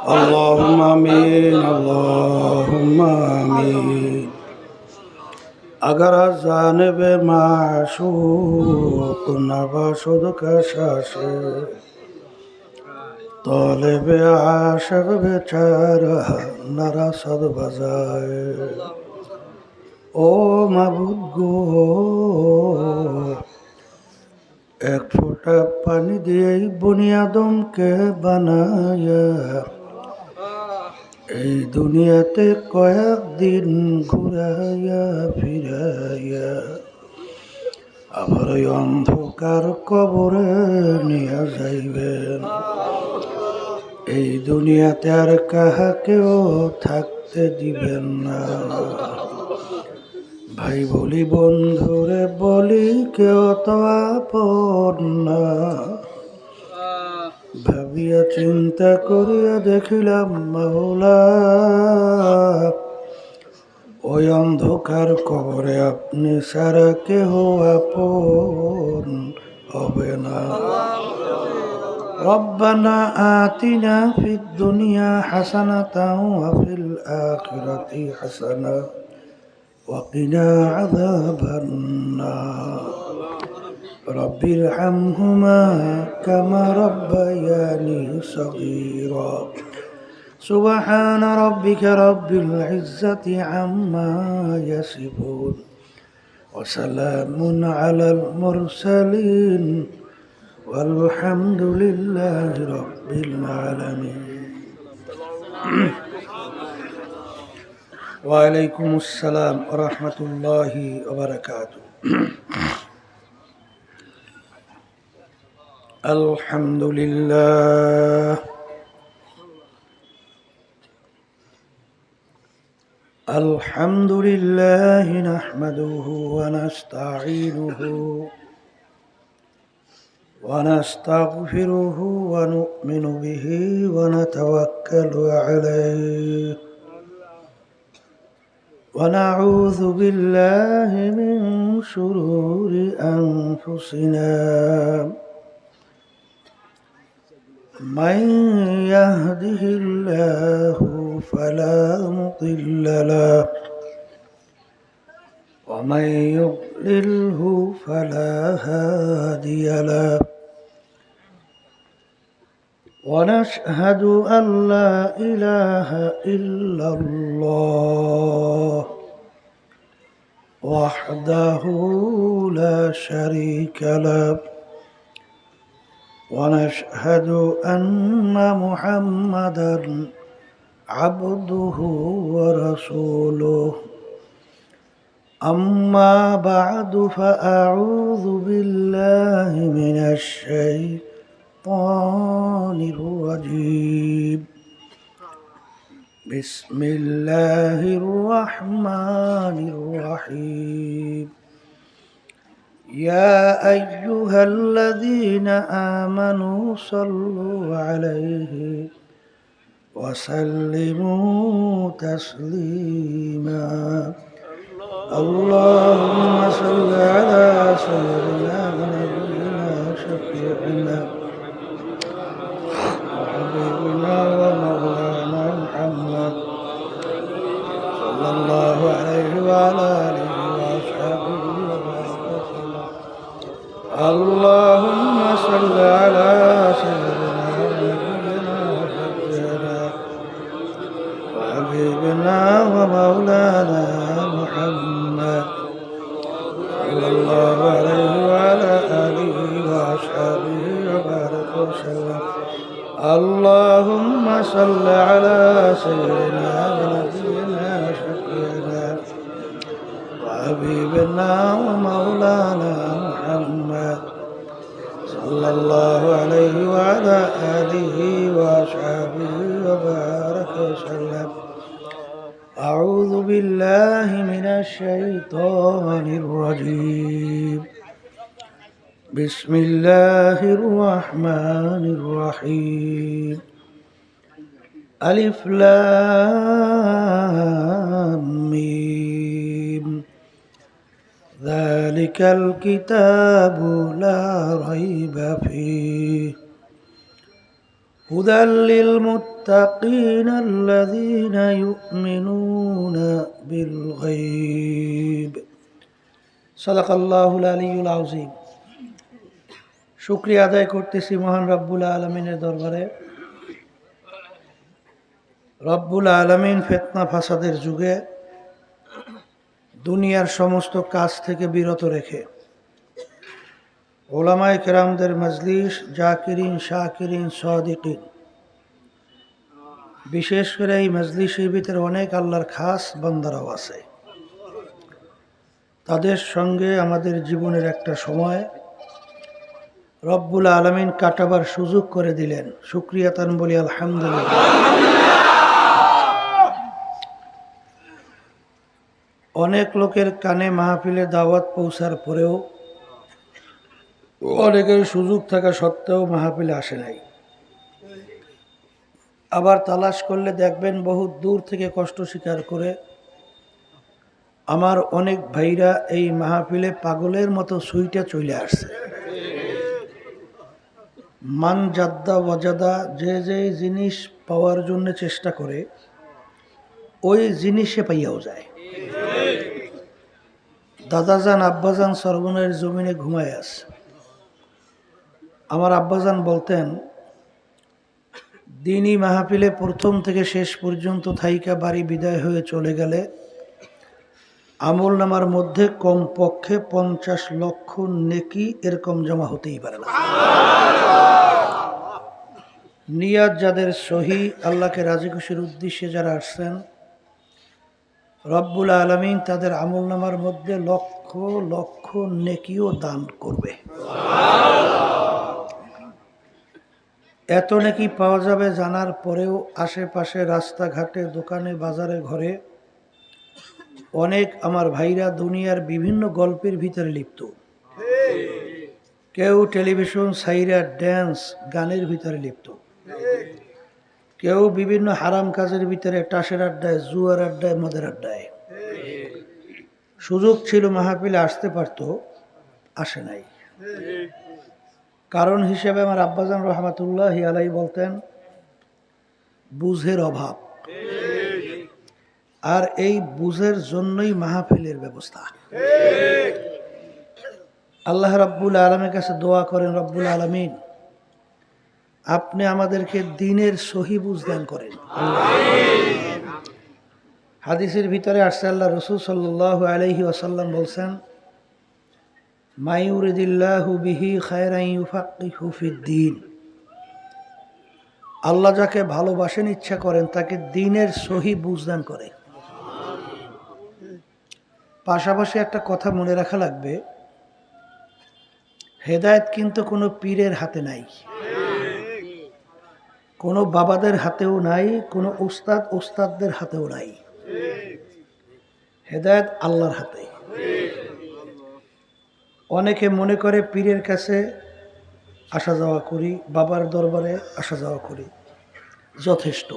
اللهم آمین اللهم آمین. اگر از جانب معشوق نباشد کشش طالب عاشق بیچاره نرسد بجای. او معبود گو এক ফোঁটা পানি দিয়েই বুনিয়াদমকে বানায়া এই দুনিয়াতে কয়েকদিন ঘুরাইয়া ফিরাইয়া আবার ওই অন্ধকার কবরে নিয়ে যাইবেন। এই দুনিয়াতে আর কাহাকেও থাকতে দিবেন না। ভাই বলি বন্ধুরে বলি কেউ তো আপন না। ভাবিয়া চিন্তা করিয়া দেখিলাম মাওলা ওই অন্ধকার কবরে আপনি সারা কেহ আপন হবে না। রব্বানা আতিনা ফিদ দুনিয়া হাসানাতাও ওয়া ফিল আখিরাতি হাসানা وقنا عذاب النار رب ارحمهما كما ربياني صغيرا سبحان ربك رب العزة عما يصفون وسلام على المرسلين والحمد لله رب العالمين. وعليكم السلام ورحمة الله وبركاته. الحمد لله الحمد لله نحمده ونستعينه ونستغفره ونؤمن به ونتوكل عليه ونعوذ بالله من شرور أنفسنا من يهده الله فلا مضل له ومن يضلله فلا هادي له ونشهد أن لا إله إلا الله وحده لا شريك له ونشهد أن محمدا عبده ورسوله. أما بعد فأعوذ بالله من الشيطان الرجيم. بسم الله الرحمن الرحيم. يا أيها الذين آمنوا صلوا عليه وسلموا تسليما. اللهم صل على سيدنا ونبينا شفيعنا وحبيبنا ومولانا محمد صلى الله عليه وعلى آله وأصحابه وسلم. اللهم صل على سيدنا ونبينا شفيعنا وحبيبنا ومولانا محمد صلى الله عليه وعلى آله وأصحابه وبارك وسلم. اللهم صل على سيدنا ونبينا شفيعنا وحبيبنا ومولانا محمد صلى الله عليه وعلى آله وأصحابه وبارك وسلم. أعوذ بالله من الشيطان الرجيم. بسم الله الرحمن الرحيم. ألف لام ميم. ذلك الكتاب لا ريب فيه هدى للمتقين الذين يؤمنون بالغيب صدق الله العلي العظيم। শুকরিয়া আদায় করতেছি মহান রব্বুল আলামিনের দরবারে। রব্বুল আলামিন ফিতনা ফাসাদের যুগে দুনিয়ার সমস্ত কাজ থেকে বিরত রেখে ওলামায়ে কেরামদের মজলিস, জাকিরিন, শাকিরিন, সাদিকিন, বিশেষ করে এই মজলিসের ভিতরে অনেক আল্লাহর খাস বান্দারাও আছে। তাদের সঙ্গে আমাদের জীবনের একটা সময় রব্বুল আলামিন কাটাবার সুযোগ করে দিলেন। শুকরিয়া তান বলি আলহামদুলিল্লাহ। অনেক লোকের কানে মাহফিলে দাওয়াত পৌঁছার পরেও অনেকের সুযোগ থাকা সত্ত্বেও মাহফিলে আসে নাই। আবার তালাশ করলে দেখবেন বহুত দূর থেকে কষ্ট স্বীকার করে আমার অনেক ভাইরা এই মাহফিলে পাগলের মতো সুইটা চলে আসছে। মান জাদ্দা ওয়াজাদা, যে যে জিনিস পাওয়ার জন্য চেষ্টা করে ওই জিনিসে পাইয়াও যায়। দাদাজান আব্বাজান সরবনের জমিনে ঘুমায় আছে। আমার আব্বাজান বলতেন, দিনই মাহফিলে প্রথম থেকে শেষ পর্যন্ত থাইকা বাড়ি বিদায় হয়ে চলে গেলে আমল নামার মধ্যে কমপক্ষে 50 লক্ষ নেকি এরকম জমা হতেই পারে না। নিয়াত যাদের সহি, আল্লাহকে রাজি খুশির উদ্দেশ্যে যারা আসছেন, রব্বুল আলামিন তাদের আমল নামার মধ্যে লক্ষ লক্ষ নেকিও দান করবে। এত নেকি পাওয়া যাবে জানার পরেও আশেপাশে রাস্তাঘাটে, দোকানে, বাজারে, ঘরে অনেক আমার ভাইরা দুনিয়ার বিভিন্ন গল্পের ভিতরে লিপ্ত। কেউ টেলিভিশন সাইরা ড্যান্স গানের ভিতরে লিপ্ত, কেউ বিভিন্ন হারাম কাজের ভিতরে, টাসের আড্ডায়, জুয়ার আড্ডায়, মদের আড্ডায়। সুযোগ ছিল মাহফিলে আসতে পারত, আসে নাই। কারণ হিসেবে আমার আব্বাজান রহমাতুল্লাহি আলাইহি বলতেন, বুঝের অভাব। আর এই বুঝের জন্যই মাহফিলের ব্যবস্থা। আল্লাহ রাব্বুল আলামিনের কাছে দোয়া করেন, রব্বুল আলামিন আপনি আমাদেরকে দ্বীনের সহি বুঝ দান করেন। হাদিসের ভিতরে আসছে, আল্লাহ রাসূল সাল্লাল্লাহু আলাইহি ওয়াসাল্লাম বলছেন, মা ইউরিদিল্লাহু বিহি খায়রান ইউফাক্কিহু ফিদ্দীন। আল্লাহ যাকে ভালোবাসেন, ইচ্ছা করেন, তাকে দ্বীনের সহি বুঝ দান করে। পাশাপাশি একটা কথা মনে রাখা লাগবে, হেদায়েত কিন্তু কোনো পীরের হাতে নাই, কোনো বাবাদের হাতেও নাই, কোনো উস্তাদদের হাতেও নাই। হেদায়েত আল্লাহর হাতে। অনেকে মনে করে পীরের কাছে আসা যাওয়া করি, বাবার দরবারে আসা যাওয়া করি, যথেষ্ট।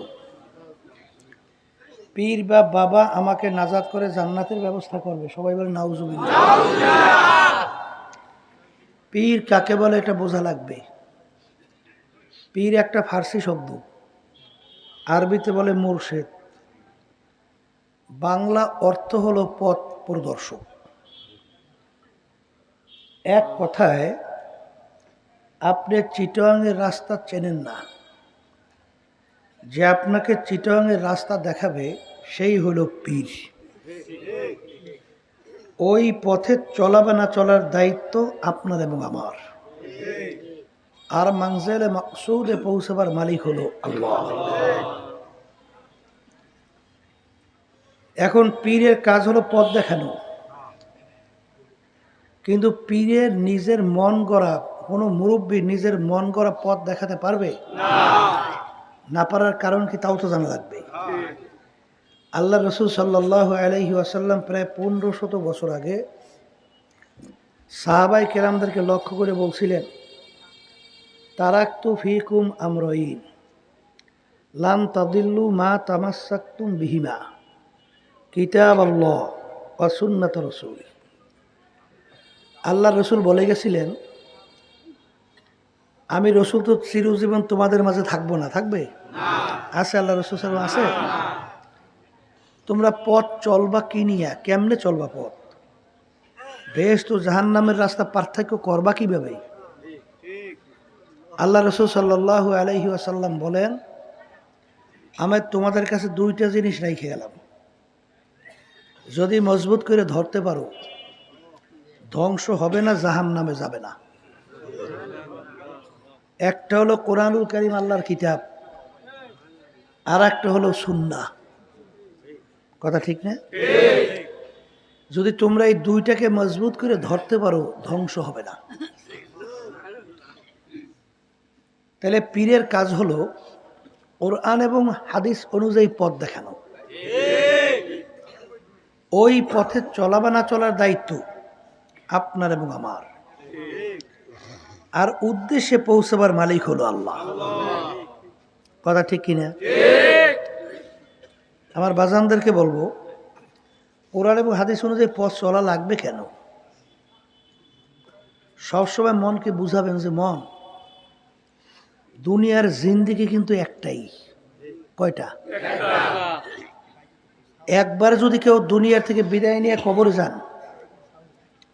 পীর বা বাবা আমাকে নাজাত করে জান্নাতের ব্যবস্থা করবে, সবাই বলে নাউজুবিল্লাহ। পীর কাকে বলে এটা বোঝা লাগবে। পীর একটা ফার্সি শব্দ, আরবিতে বলে মুর্শেদ, বাংলা অর্থ হলো পথ প্রদর্শক। এক কথায় আপনি চিটাগাংয়ের রাস্তা চেনেন না, যে আপনাকে চিটাগাংয়ের রাস্তা দেখাবে সেই হলো পীর। ওই পথে চলাবে না চলার দায়িত্ব আপনার এবং আমার। আর মানজিলে মাকসুদে পৌঁছাবার মালিক হলো আল্লাহ। এখন পীরের কাজ হলো পথ দেখানো, কিন্তু পীরের নিজের মন গড়া, কোনো মুরব্বী নিজের মন গড়া পথ দেখাতে পারবে না? পারার কারণ কি তাও তো জানা লাগবে। আল্লাহ রাসূল সাল্লাল্লাহু আলাইহি ওয়াসাল্লাম প্রায় 1500 বছর আগে সাহাবায়ে কেরামদেরকে লক্ষ্য করে বলছিলেন, তারাকতু ফিকুম আমরাইন লান তাদিল্লু মা তামাসসাকতুম বিহিমা কিতাবাল্লাহ ওয়া সুন্নাত রাসূল। আল্লাহ রসুল বলে গেছিলেন, আমি রসুল তো চিরজীবন তোমাদের মাঝে থাকবো না, থাকবে? আছে, আল্লাহ রসুল সাল্লাম আছে। তোমরা পথ চলবা কি নিয়া, কেমনে চলবা পথ? বেহেশত ও জাহান্নামের রাস্তা পার্থক্য করবা কিভাবে? আল্লাহ রসুল সাল্লাল্লাহু আলাইহি ওয়াসাল্লাম বলেন, আমি তোমাদের কাছে দুইটা জিনিস রেখে গেলাম, যদি মজবুত করে ধরতে পারো ধ্বংস হবে না, জাহান্নামে যাবে না। একটা হলো কোরআনুল কারীম, আল্লাহর কিতাব, আর একটা হলো সুন্নাহ। কথা ঠিক না? যদি তোমরা এই দুইটাকে মজবুত করে ধরতে পারো ধ্বংস হবে না। তাহলে পীরের কাজ হলো কোরআন এবং হাদিস অনুযায়ী পথ দেখানো। ওই পথে চলা বা না চলার দায়িত্ব আপনার এবং আমার, আর উদ্দেশ্যে পৌঁছাবার মালিক হলো আল্লাহ। কথা ঠিক কিনা? আমার বাজানদেরকে বলবো, কোরআন এবং হাদিস অনুযায়ী পথ চলা লাগবে কেন? সবসময় মনকে বুঝাবেন যে মন, দুনিয়ার জিন্দেগি কিন্তু একটাই। কয়টা? একবার যদি কেউ দুনিয়ার থেকে বিদায় নিয়ে কবরে যান,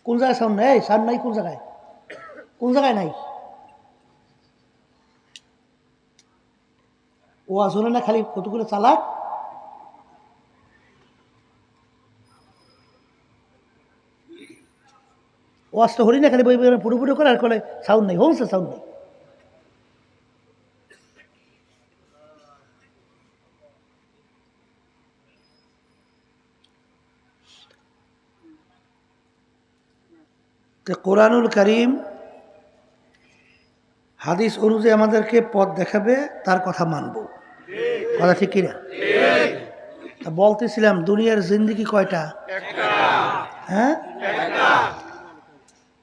কোন জায়গায় সাউন্ড নেই? সাউন্ড নাই কোন জায়গায়? কোন জায়গায় নাই? ও আসলে না খালি কতগুলো চালাক। ও আসতে হরি না খালি বই পুরো পুরো করে, আর কলে সাউন্ড নেই, হোমসে সাউন্ড নেই। কোরআনুল কারীম হাদিস অনুযায়ী আমাদেরকে পথ দেখাবে, তার কথা মানব। কথা ঠিক কিনা? বলতেছিলাম দুনিয়ার জিন্দেগি কয়টা? হ্যাঁ,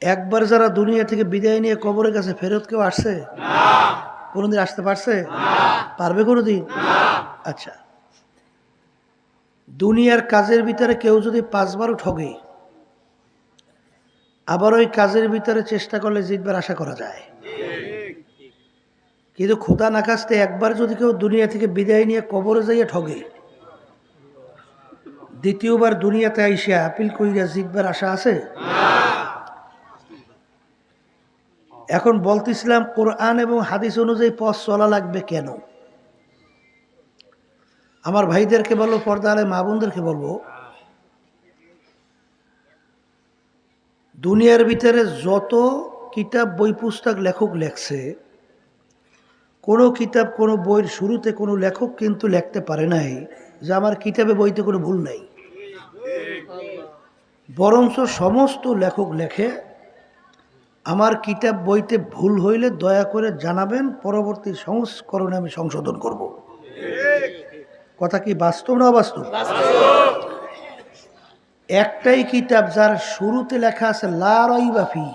একবার যারা দুনিয়া থেকে বিদায় নিয়ে কবরের কাছে ফেরত কেউ আসছে? কোনোদিন আসতে পারছে? পারবে কোনোদিন? আচ্ছা, দুনিয়ার কাজের ভিতরে কেউ যদি 5 বারও ঠগে, আবার ওই কাজের ভিতরে চেষ্টা করলে জিতবার আশা করা যায়। কিন্তু খোদা না খাস্তে একবার যদি কেউ দুনিয়া থেকে বিদায় নিয়ে কবরে যাইয়া ঠগে, দ্বিতীয়বার দুনিয়াতে আইসা আপিল কইরা জিতবার আশা আছে? এখন বলতেছিলাম কোরআন এবং হাদিস অনুযায়ী পথ চলা লাগবে কেন? আমার ভাইদেরকে বলবো, পর্দা আলে মা বোনদেরকে বলবো, দুনিয়ার ভিতরে যত কিতাব বই পুস্তক লেখক লেখছে, কোনো কিতাব কোনো বইয়ের শুরুতে কোনো লেখক কিন্তু লিখতে পারে নাই যে আমার কিতাবে বইতে কোনো ভুল নাই। বরঞ্চ সমস্ত লেখক লেখে, আমার কিতাব বইতে ভুল হইলে দয়া করে জানাবেন, পরবর্তী সংস্করণে আমি সংশোধন করব। কথা কি বাস্তব না অবাস্তব? একটাই কিতাব যার শুরুতে লেখা আছে লা রাইবা ফি।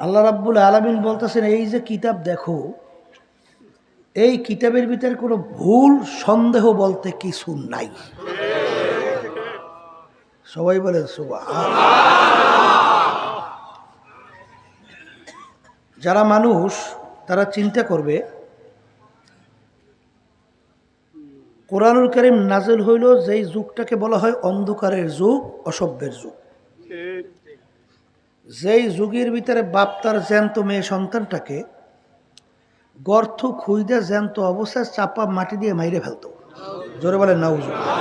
আল্লাহ রাব্বুল আলামিন বলতেছেন, এই যে কিতাব দেখো, এই কিতাবের ভিতরে কোনো ভুল সন্দেহ বলতে কিছু নাই। সবাই বলেন সুবহানাল্লাহ। যারা মানুষ তারা চিন্তা করবে, কোরআনুল কারীম নাযিল হইল যেই যুগটাকে বলা হয় অন্ধকারের যুগ, অসভ্যের যুগ। যেই যুগের ভিতরে বাপ তার জ্যান্ত মেয়ে সন্তানটাকে গর্ত খুইদা জ্যান্ত অবস্থায় চাপা মাটি দিয়ে মাইরে ফেলতো। জোরে বলেন নাউজুবিল্লাহ।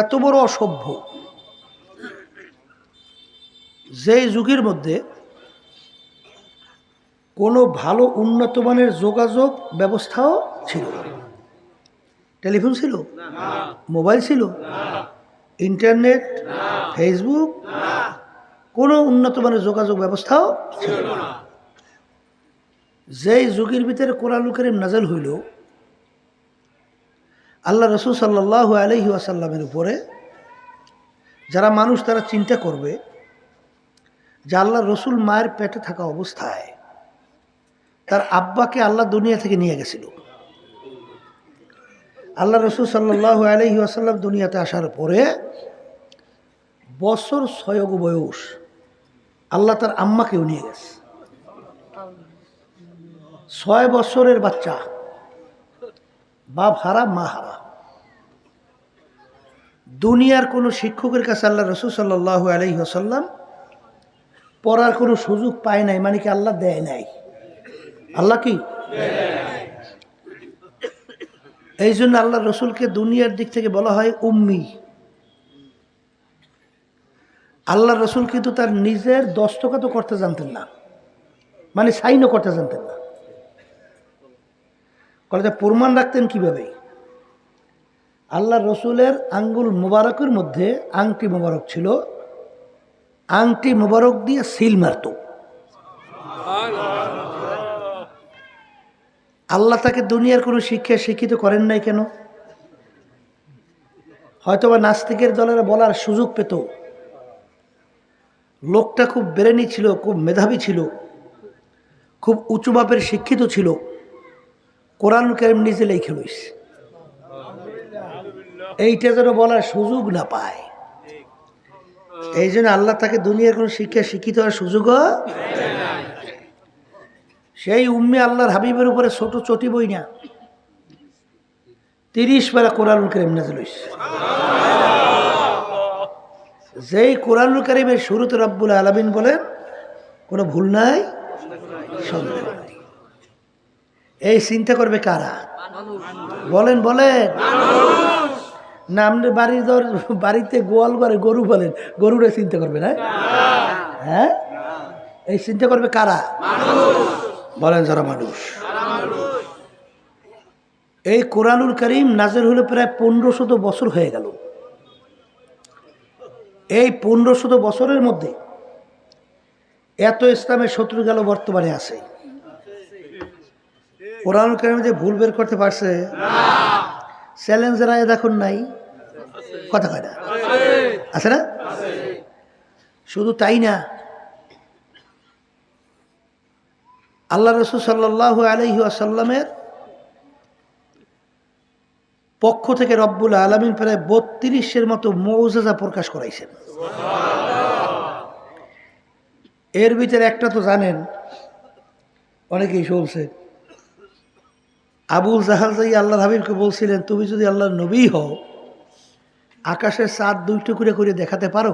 এত বড় অসভ্য যেই যুগের মধ্যে কোনো ভালো উন্নত মানের যোগাযোগ ব্যবস্থাও ছিল না। টেলিফোন ছিল, মোবাইল ছিল, ইন্টারনেট, ফেসবুক, কোনো উন্নত মানের যোগাযোগ ব্যবস্থাও ছিল না। যেই যুগের ভিতরে কোরআনুল কারীম নাযিল হইল, আল্লাহ রাসূল সাল্লাল্লাহু আলাইহি ওয়াসাল্লামের উপরে যারা মানুষ তারা চিন্তা করবে যে আল্লাহ রসুল মায়ের পেটে থাকা অবস্থায় তার আব্বাকে আল্লাহ দুনিয়া থেকে নিয়ে গেছিল। আল্লাহ রসুল সাল্লাল্লাহু আলাইহি ওয়াসাল্লাম দুনিয়াতে আসার পরে বছর 6 বয়স আল্লাহ তার আম্মাকেও নিয়ে গেছে। 6 বছরের বাচ্চা, বাপ হারা মা হারা। দুনিয়ার কোনো শিক্ষকের কাছে আল্লাহ রাসূল সাল্লাল্লাহু আলাইহি ওয়াসাল্লাম পড়ার কোনো সুযোগ পায় নাই, মানে কি আল্লাহ দেয় নাই। আল্লাহ কি এই জন্য আল্লাহ রসুলকে দুনিয়ার দিক থেকে বলা হয় উম্মি। আল্লাহ রসুল কিন্তু তার নিজের দস্তখত করতে জানতেন না, মানে সাইনও করতে জানতেন না। প্রমাণ রাখতেন কিভাবে? আল্লাহ রসুলের আঙ্গুল মুবারকের মধ্যে আংটি মুবারক ছিল, আংটি মুবারক দিয়ে সিল মারত। আল্লাহ তাকে দুনিয়ার কোনো শিক্ষা শিক্ষিত করেন নাই কেন? হয়তোবা নাস্তিকের দলেরা বলার সুযোগ পেত, লোকটা খুব ব্রেনি ছিল, খুব মেধাবী ছিল, খুব উঁচু মাপের শিক্ষিত ছিল, কোরআন কারীম নিজে লিখে লইছে, এইটা যেন বলার সুযোগ না পায়। এই জন্য আল্লাহ তাকে দুনিয়ার কোনো শিক্ষা শিক্ষিত হওয়ার সুযোগও। সেই উম্মে আল্লাহর হাবিবের উপরে ছোট চটি বই না 30 পারা কোরআনুল কারীম নাযিল হইছে। যেই কোরআনুল কারীমের শুরুতে রব্বুল আলামিন বলেন কোনো ভুল নাই, সন্দেহ নাই। এই চিন্তা করবে কারা? বলেন বলেন না। আপনি বাড়িতে গোয়াল করে গরু বলেন, গরুরে চিন্তা করবে না? হ্যাঁ, এই চিন্তা করবে কারা? বলেন যারা মানুষ। এই কোরআনুল কারীম নাযিল হলো প্রায় 1500 বছর হয়ে গেল। এই 1500 বছরের মধ্যে এত ইসলামের শত্রু গেল বর্তমানে আছে। কোরআনুল কারীম যে ভুল বের করতে পারছে, চ্যালেঞ্জের আয়াত এখন নাই, কথা কয় না, আছে না? শুধু তাই না, আল্লাহ রাসূল সাল্লাল্লাহু আলাইহি ওয়াসাল্লামের পক্ষ থেকে রব্বুল আলামিন প্রায় 32-এর মতো মুজিজা প্রকাশ করাইছেন। এর ভিতরে একটা তো জানেন, অনেকেই শুনছে, আবু জাহাল যাই আল্লাহর হাবিবকে বলছিলেন, তুমি যদি আল্লাহর নবী হও, আকাশের চাঁদ 2 টুকরে করে দেখাতে পারো?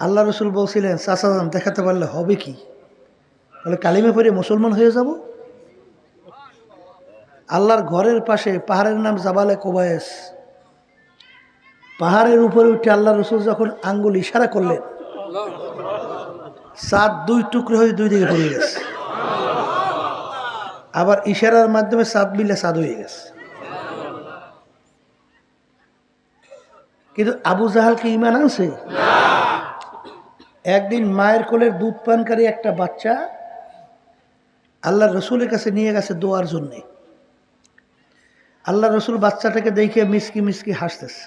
আল্লাহ রসুল বলছিলেন, চাচা যান, দেখাতে পারলে হবে কি? বলে কালিমা পড়ে মুসলমান হয়ে যাব। আল্লাহর ঘরের পাশে পাহাড়ের নাম জাবালে কোবায়েস, পাহাড়ের উপরে উঠে আল্লাহ রসুল যখন আঙ্গুল ইশারা করলেন, চাঁদ 2 টুকরো হয়ে 2 দিকে পড়ে গেছে। আবার ইশারার মাধ্যমে চাঁদ মিলে চাঁদ হয়ে গেছে। কিন্তু আবু জাহাল কি ঈমান আনছে? একদিন মায়ের কোলের দুধ পানকারী একটা বাচ্চা আল্লাহ রসুলের কাছে নিয়ে গেছে দোয়ার জন্যে। আল্লাহ রসুল বাচ্চাটাকে দেখে মিসকি মিসকি হাসতেছে।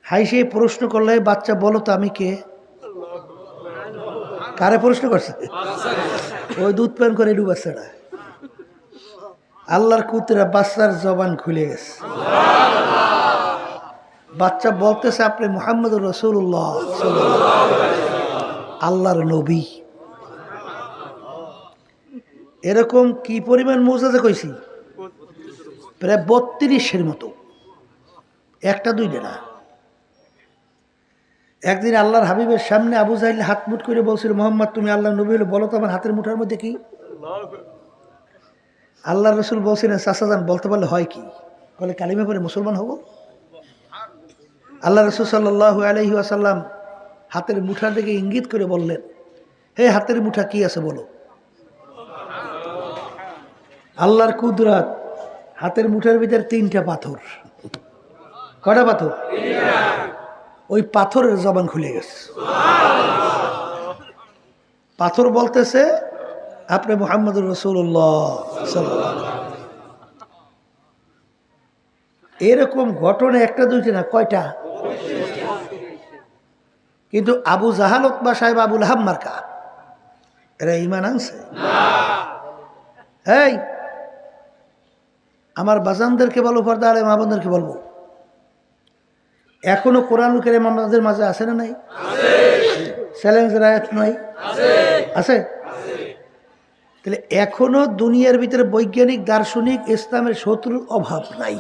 হাসে প্রশ্ন করলে, বাচ্চা বলো তো আমি কে? কারে প্রশ্ন করছে? ওই দুধ পান করে একটু বাচ্চাটা। আল্লাহর কুতরা বাচ্চার জবান খুলে গেছে। বাচ্চা বলতেছে, আপনি মুহাম্মদুর রাসূলুল্লাহ আল্লাহর নবী। এরকম কি পরিমাণ মুজিজা কইছি, প্রায় 32-এর মতো, একটা দুইটা না। একদিন আল্লাহর হাবিবের সামনে আবু জাহেল হাত মুঠ করে বলছিল, মোহাম্মদ তুমি আল্লাহর নবী হলে বলো তো আমার হাতের মুঠার মধ্যে কি? আল্লাহ রসুল বলছিলেন, চাচা যান, বলতে পারলে হয় কি? বলে কালিমা পড়ে মুসলমান হব। আল্লাহ রসুল সাল্লাল্লাহু আলাইহি ওয়াসাল্লাম হাতের মুঠার দিকে ইঙ্গিত করে বললেন, হে হাতের মুঠা কি আছে বলো। আল্লাহর কুদরত, হাতের মুঠার ভিতরে 3টা পাথর। কয়টা পাথর? ওই পাথরের জবান খুলে গেছে। পাথর বলতেছে, আপনি মুহাম্মদুর রাসূলুল্লাহ সাল্লাল্লাহু আলাইহি ওয়াসাল্লাম। এরকম ঘটনা একটা দুইটা না, কয়টা? কিন্তু আবু জাহাল, উতবা সাহেব, আবু লাহাব মার্কা, এরা ঈমান আনছে? এই আমার বাজানদেরকে বলো, পর্দা আলে মা বোনদেরকে বলবো, এখনো কোরআনুল কারীম আমাদের মাঝে আছে না নাই? চ্যালেঞ্জের আয়াত নয় আছে? তাহলে এখনো দুনিয়ার ভিতরে বৈজ্ঞানিক দার্শনিক ইসলামের শত্রুর অভাব নাই,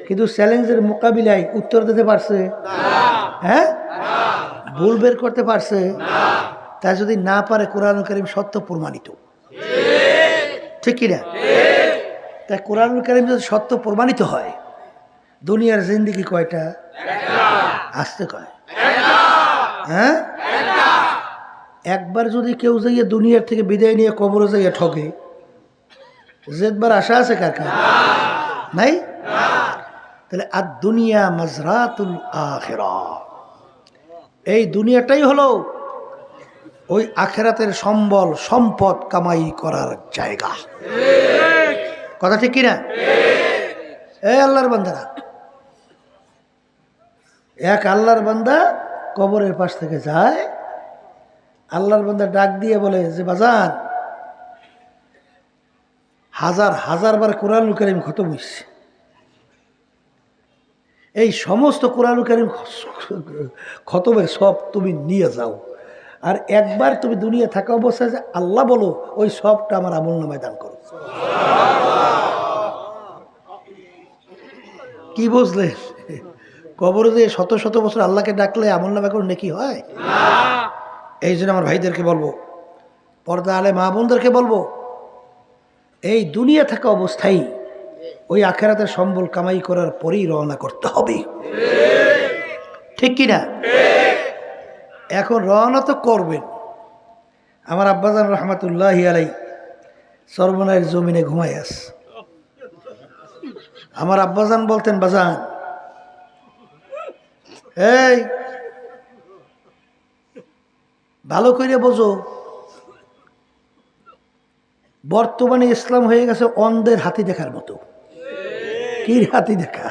কিন্তু চ্যালেঞ্জের মোকাবিলায় উত্তর দিতে পারছে? হ্যাঁ, ভুল বের করতে পারছে? তা যদি না পারে কোরআনুল কারীম সত্য প্রমাণিত, ঠিক কিনা? তাই কোরআনুল কারীম যদি সত্য প্রমাণিত হয়, দুনিয়ার জিন্দেগি কয়টা? আসতে কয় হ্যাঁ, একবার যদি কেউ যাইয়া দুনিয়ার থেকে বিদায় নিয়ে কবরে যাইয়া ঠকে, যেবার আশা আছে কার কার? নাই। তাহলে আর দুনিয়া মাজরাতুল আখিরাহ, এই দুনিয়াটাই হলো ওই আখিরাতের সম্বল সম্পদ কামাই করার জায়গা। কথা ঠিক কিনা? এই আল্লাহর বান্দারা, এক আল্লাহর বান্দা কবরের পাশ থেকে যায়, আল্লাহর বান্দা ডাক দিয়ে বলে যে বাজান, হাজার হাজার বার কোরআনুল কারীম খতম হইছে, এই সমস্ত কোরআনুল কারীম খতমের সব তুমি নিয়ে যাও, আর একবার তুমি দুনিয়া থাকা অবস্থায় যে আল্লাহ বলো, ওই সবটা আমার আমলনামায় দান করো। কি বুঝলে? কবরে যে শত শত বছর আল্লাহকে ডাকলে আমলনামা করে নেকি হয়? এই জন্য আমার ভাইদেরকে বলবো, পর্দা আলে মা বোনদেরকে বলবো, এই দুনিয়া থাকা অবস্থায় ওই আখিরাতের সম্বল কামাই করার পরেই রওনা করতে হবে, ঠিক কিনা? এখন রওনা তো করবেন। আমার আব্বাজান রহমাতুল্লাহি আলাই সর্বনায়ের জমিনে ঘুমাই আস। আমার আব্বাজান বলতেন, বাজান এই ভালো করে বোঝো, বর্তমানে ইসলাম হয়ে গেছে অন্ধের হাতি দেখার মতো। কি হাতি দেখা?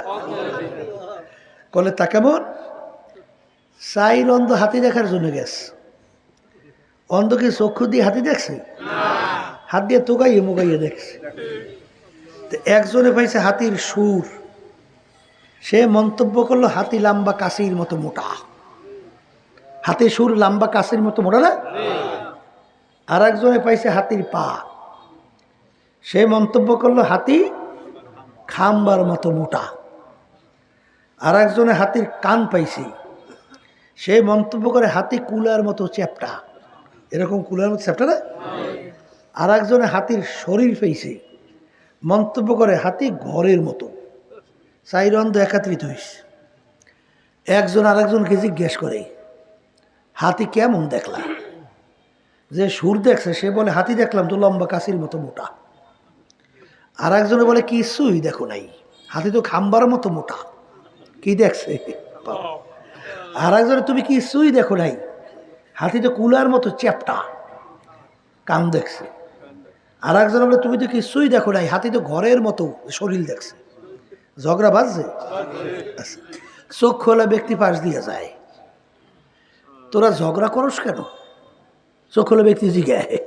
কলে তা কেমন? চাইর অন্ধ হাতি দেখার জন্য গেছে। অন্ধ কি চক্ষু দিয়ে হাতি দেখছে? হাত দিয়ে তোগাইয়ে মোগাইয়ে দেখছে। একজনে পাইছে হাতির সুর, সে মন্তব্য করলো হাতি লম্বা কাশির মতো মোটা। হাতির সুর লম্বা কাশির মতো মোটা না? আর একজনে পাইছে হাতির পা, সে মন্তব্য করলো হাতি খাম্বার মতো মোটা। আর একজনে হাতির কান পাইছে, সে মন্তব্য করে হাতি কুলার মতো চ্যাপটা। এরকম কুলার মতো চ্যাপটা না? আর একজনে হাতির শরীর পেয়েছে, মন্তব্য করে হাতি ঘরের মতো। চাইর অন্ধ একাত্রিত হয়েছে। একজন আরেকজনকে জিজ্ঞেস করে, হাতি কেমন দেখলা? যে সুর দেখছে সে বলে, হাতি দেখলাম তো লম্বা কাশির মতো মোটা। আর একজনে বলে, কিছুই দেখো নাই, হাতি তো খাম্বার মতো মোটা। কি দেখছে? আর একজনে, তুমি কিছুই দেখো নাই, হাতি তো কুলার মতো চ্যাপটা, কান দেখছে। আর একজনে বলে, তুমি তো কিছুই দেখো নাই, হাতি তো ঘরের মতো শরীর দেখছে। ঝগড়া বাজছে। চোখ খোলা ব্যক্তি পাশ দিয়ে যায়, তোরা ঝগড়া করস কেন? চোখ খোলা ব্যক্তি জিজ্ঞাসা।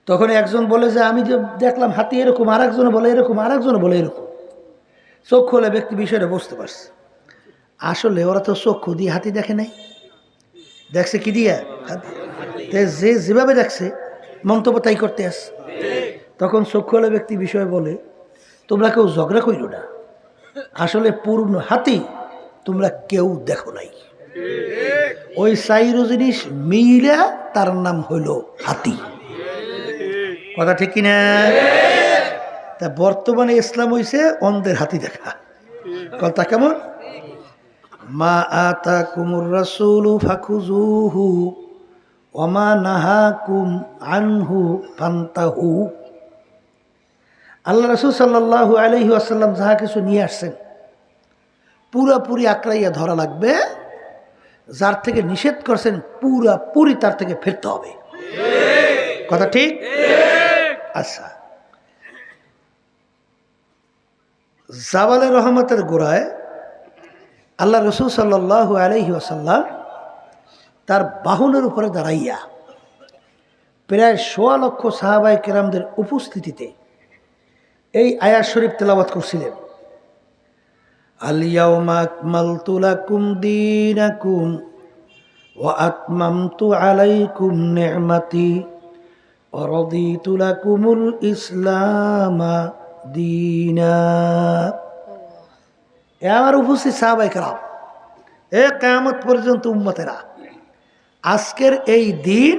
তখন একজন বলে যে আমি যে দেখলাম হাতি এরকম, আর একজনে বলে এরকম, আর একজনে বলে এরকম। চোখ খোলা ব্যক্তি বিষয়টা বুঝতে পারছে, আসলে ওরা তো চক্ষু দিয়ে হাতি দেখে নাই, দেখছে কি দিয়া? যে যেভাবে দেখছে মন্তব্য তাই করতে আস। তখন চক্ষু খোলা ব্যক্তি বিষয় বলে, তোমরা কেউ ঝগড়া কইল না, আসলে পূর্ণ হাতি তোমরা কেউ দেখো নাই। ওই চাইরো জিনিস মিলা তার নাম হইল হাতি। কথা ঠিক কিনা? তা বর্তমানে ইসলাম হইছে অন্ধের হাতি দেখা। কথা কেমন? মা আতাকুমুর রাসূলু ফাখুযুহু ওয়া মা নাহাকুম আনহু ফান্তাহু। আল্লাহ রাসূল সাল্লাল্লাহু আলাইহি ওয়াসাল্লাম যাহা কিছু নিয়ে আসছেন পুরাপুরি আঁকড়াইয়া ধরা লাগবে, যার থেকে নিষেধ করছেন পুরাপুরি তার থেকে ফিরতে হবে। কথা ঠিক? আচ্ছা, জাবালে রহমতের গোড়ায় আল্লাহ রাসূল সাল্লাল্লাহু আলাইহি ওয়াসাল্লাম তার বাহনের উপরে দাঁড়াইয়া প্রায় ১৬ লক্ষ সাহাবায়ে কেরামদের উপস্থিতিতে এই আয়াত শরীফ তেলাওয়াত করছিলেন। আল-ইয়াওমা আকমালতু লাকুম দীনাকুম ওয়া আতমামতু আলাইকুম নি'মাতি ওয়া রাদিতু লাকুমুল ইসলামা দীনা। এ আমার উপস্থিত সাহাবায়ে কেরাম, এ কিয়ামত পর্যন্ত উম্মতেরা, আজকের এই দিন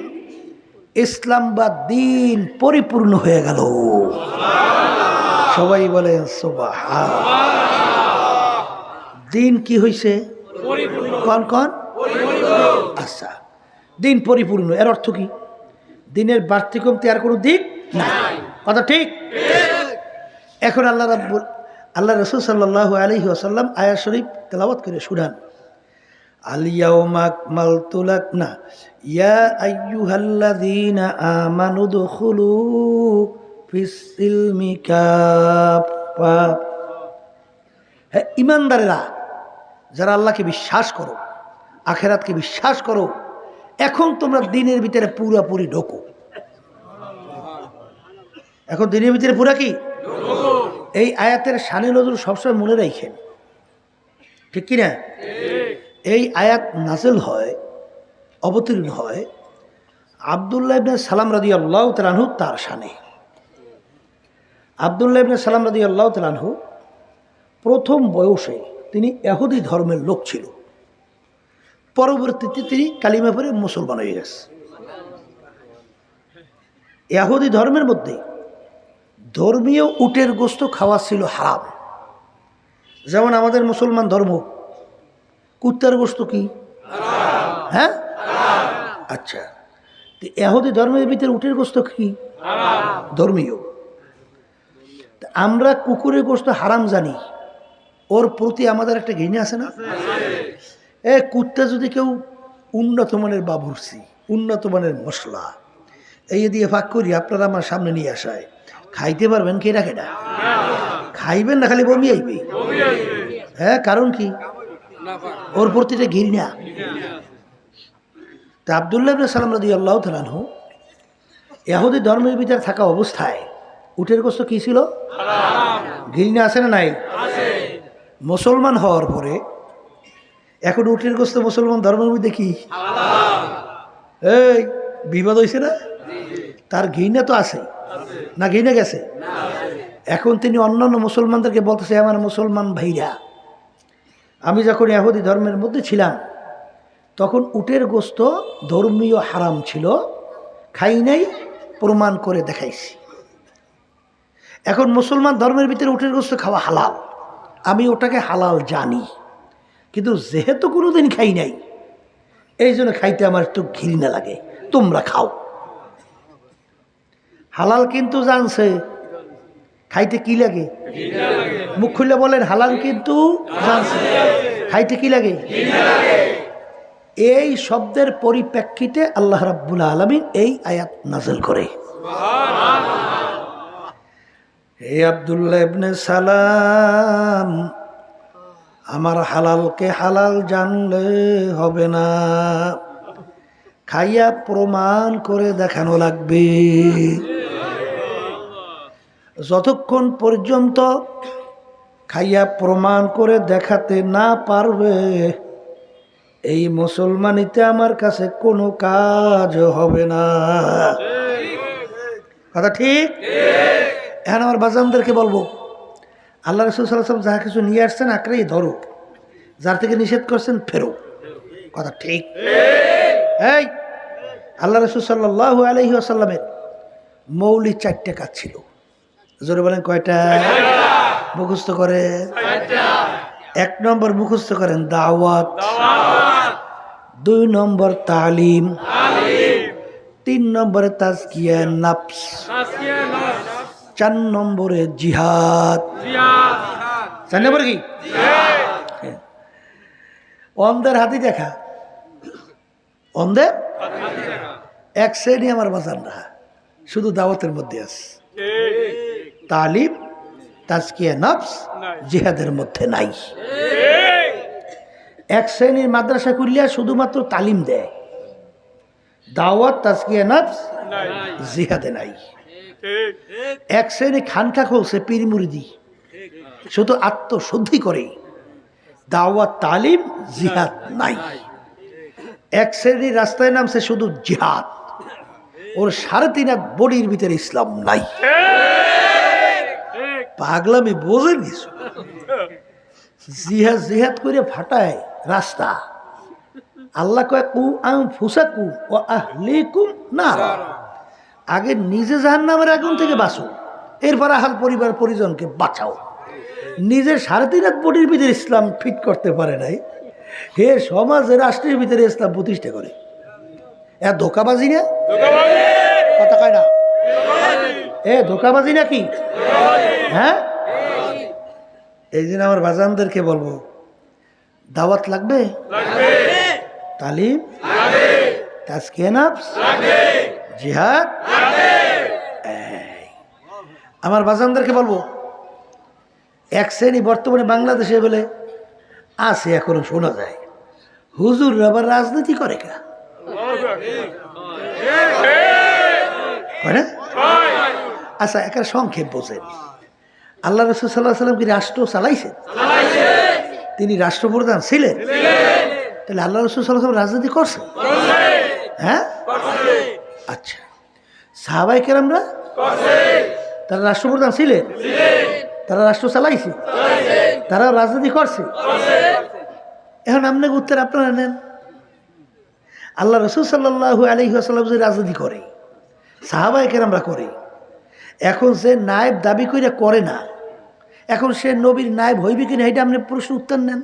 ইসলাম বা দিন পরিপূর্ণ হয়ে গেল। সবাই বলেন সুবহানাল্লাহ। দিন কি হয়েছে? কোন কোন? আচ্ছা, দিন পরিপূর্ণ, এর অর্থ কি? দিনের বাড়তি কমতি আর কোনো দিক নাই, কথা ঠিক? এখন আল্লাহ রাসূল সাল্লাল্লাহু আলাইহি ওয়াসাল্লাম আয়াত শরীফ তেলাওয়াত করে শুনান। আল-ইয়াওমা আকমালতু লাকুম ইয়া আইয়ুহাল্লাযীনা আমানু দুখুলু ফিস-সিলমি কাফা। হে ঈমানদারেরা, যারা আল্লাহকে বিশ্বাস করো, আখিরাতকে বিশ্বাস করো, এখন তোমরা দিনের ভিতরে পুরোপুরি ঢোকো। এখন দিনের ভিতরে পুরা কি? এই আয়াতের শানে নজরুল সবসময় মনে রাখেন, ঠিক কিনা? এই আয়াত নাযিল হয়, অবতীর্ণ হয় আব্দুল্লাহ ইবনে সালাম রাদিয়াল্লাহু তাআলা আনহু তার শানে। আব্দুল্লাহ ইবনে সালাম রাদিয়াল্লাহু তাআলা আনহু প্রথম বয়সে তিনি ইহুদি ধর্মের লোক ছিল, পরবর্তীতে তিনি কালিমা পড়ে মুসলমান হয়ে গেছে। ইহুদি ধর্মের মধ্যে ধর্মীয় উটের গোশত খাওয়া ছিল হারাম। যেমন আমাদের মুসলমান ধর্ম, কুত্তার গোশত কি হারাম? হ্যাঁ, আচ্ছা, ইহুদি ধর্মের ভিতরে উটের গোশত কি হারাম? ধর্মীয়। আমরা কুকুরের গোশত হারাম জানি, ওর প্রতি আমাদের একটা ঘৃণা আছে না? এ কুত্তা যদি কেউ উন্নত মানের বাবুর্চি, উন্নত মানের মশলা এই দিয়ে ফাঁক করি আপনারা আমার সামনে নিয়ে আসায়, খাইতে পারবেন? কে রাখে না? খাইবেন না, খালি বমি আইবে। হ্যাঁ, কারণ কি? ওর প্রতিটা ঘৃণা। তা আব্দুল্লাহ ইবনে সালাম রাদিয়াল্লাহু তাআলা আনহু ইহুদি ধর্মের ভিতরে থাকা অবস্থায় উটের গোশত কি ছিল? হারাম। ঘৃণা আছে না নাই? আছে। মুসলমান হওয়ার পরে এখন উটের গোশত মুসলমান ধর্মের মধ্যে কি হারাম? এই বিবাদ হইছে না? তার ঘৃণা তো আছে না? ঘৃণা গেছে? এখন তিনি অন্যান্য মুসলমানদেরকে বলতেছে, আমার মুসলমান ভাইরা, আমি যখন ইহুদি ধর্মের মধ্যে ছিলাম তখন উটের গোশত ধর্মীয় হারাম ছিল, খাই নাই, প্রমাণ করে দেখাইছি। এখন মুসলমান ধর্মের ভিতরে উটের গোশত খাওয়া হালাল, আমি ওটাকে হালাল জানি, কিন্তু যেহেতু কোনোদিন খাই নাই এই জন্য খাইতে আমার একটু ঘৃণা লাগে, তোমরা খাও। হালাল কিন্তু জানছে, খাইতে কি লাগে? মুখ খুলে বলেন, হালাল কিন্তু জানছে, খাইতে কি লাগে? এই শব্দের পরিপ্রেক্ষিতে আল্লাহ রাব্বুল আলামিন এই আয়াত নাযিল করে। হে আব্দুল্লাহ ইবনে সালাম, আমার হালালকে হালাল জানলে হবে না, খাইয়া প্রমাণ করে দেখানো লাগবে। যতক্ষণ পর্যন্ত খাইয়া প্রমাণ করে দেখাতে না পারবে, এই মুসলমানিতে আমার কাছে কোনো কাজ হবে না। কথা ঠিক? এখন আমার বাজানদেরকে বলবো, আল্লাহ রাসূল সাল্লাল্লাহু আলাইহি ওয়াসাল্লাম যাহা কিছু নিয়ে আসছেন আঁকড়েই ধরো, যার থেকে নিষেধ করছেন ফেরো। কথা ঠিক? এই আল্লাহ রাসূল সাল্লাল্লাহু আলাইহি ওয়াসাল্লামের মৌলিক 4টা কাজ ছিল। জোরে বলেন, কয়টা? মুখস্থ করে। 1 নম্বর মুখস্থ করেন দাওয়াত, 2 নম্বর তালিম, 3 নম্বরে তাজকিয়া নফস, 4 নম্বরে জিহাদ। 4 নম্বর কি? অন্ধের হাতি দেখা, অন্ধের এক শ্রেণী আমার বাজানরা শুধু দাওয়াতের মধ্যে আছে, তালিম, তাজকিয়া নফস, জিহাদের মধ্যে নাই। এক শ্রেণীর মাদ্রাসা খুললিয়া শুধুমাত্র তালিম দেয়, দাওয়াত, তাজকিয়া নফস, জিহাদে নাই। এক শ্রেণী খানকা খুলছে পীর মুরিদি, শুধু আত্মশুদ্ধি করে, দাওয়াত তালিম জিহাদ নাই। এক শ্রেণীর রাস্তায় নামছে শুধু জিহাদ, ওর 3.5 হাত বডির ভিতরে ইসলাম নাই। পাগলামি বোঝেন কিছু? জিহাদ জিহাদ করে ফাটায় রাস্তা। আল্লাহ কয় কু আনফুসাকুম ওয়া আহলিকুম নার, আগে নিজে জাহান্নামের আগুন থেকে বাঁচো, এরপর আহাল পরিবার পরিজনকে বাঁচাও। নিজের 3.5 হাত বডির ভিতরে ইসলাম ফিট করতে পারে নাই, হে সমাজে রাষ্ট্রের ভিতরে ইসলাম প্রতিষ্ঠা করে। এ ধোকাবাজি না? কথা কয় না? এ ধোকাবাজি নাকি? হ্যাঁ, এই জন্য আমার বাজানদেরকে বলবো, দাওয়াত লাগবে, তালিম, তাজকিয়া নফস, জিহাদ। আমার বাজানদেরকে বলবো, এক শ্রেণী বর্তমানে বাংলাদেশে বলে আছে, এখনো শোনা যায়, হুজুর আবার রাজনীতি করে কা? আচ্ছা, একটা সংক্ষেপ বোঝেন। আল্লাহ রাসূল সাল্লাল্লাহু আলাইহি ওয়াসাল্লাম কি রাষ্ট্র চালাইছেন? তিনি রাষ্ট্রপ্রধান ছিলেন। তাহলে আল্লাহ রাসূল সাল্লাল্লাহু আলাইহি ওয়াসাল্লাম রাজনীতি করছেন? হ্যাঁ, আচ্ছা। সাহাবায়ে কেরামরা তারা রাষ্ট্রপ্রধান ছিলেন? তারা রাষ্ট্র চালাইছে? তারা রাজনীতি করছে? এখন আপনাকে উত্তর আপনারা নেন। আল্লাহ রাসূল সাল্লাল্লাহু আলাইহি ওয়াসাল্লাম যে রাজনীতি করে, সাহাবায়ে কেরামরা করে, এখন সে নায়েব দাবি করে করে না, এখন সে নবীর নায়েব হইবে কিনা এটা আপনি প্রশ্ন উত্তর নেন।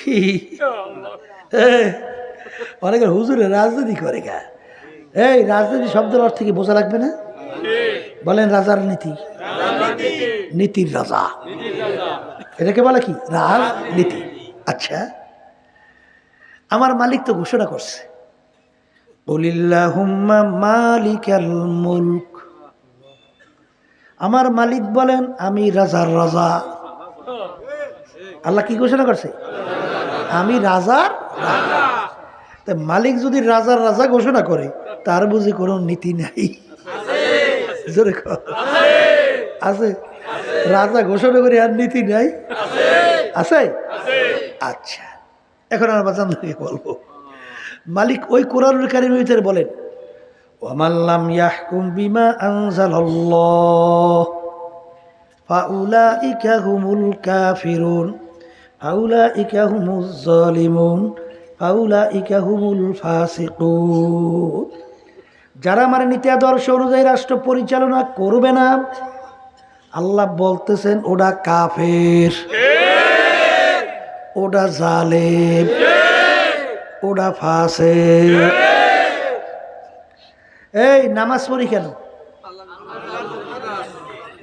কি অনেকের হুজুরে রাজনীতি করে গা? এই রাজনীতি শব্দের অর্থ কি বোঝা লাগবে না? বলেন রাজার নীতি, নীতির রাজা, এটাকে বলে কি? রাজনীতি। আচ্ছা, আমার মালিক তো ঘোষণা করছে, কুলিল্লাহুম্মা মালিকাল মুলক। আমার মালিক বলেন আমি রাজার রাজা। আল্লাহ কি ঘোষণা করছে? আমি রাজার রাজা। মালিক যদি রাজার রাজা ঘোষণা করে, তার বুঝি কোনো নীতি নাই? আছে? রাজা ঘোষণা করে আর নীতি নাই? আছে? আচ্ছা, এখন আমার বাচ্চাদেরকে বলবো, মালিক ওই কোরআনুল কারীমের ভিতরে বলেন, ওয়ামান লাম ইয়াহকুম বিমা আনজালাল্লাহ ফাউলাইকা হুমুল কাফিরুন ফাউলাইকা হুমুজ জালিমুন ফাউলাইকা হুমুল ফাসিকুন। যারা আমার নীতি আদর্শ অনুযায়ী রাষ্ট্র পরিচালনা করবে না, আল্লাহ বলতেছেন ওটা কাফের, ওটা জালেম, ওটা ফাসিক। এই নামাজ পড়ি কেন?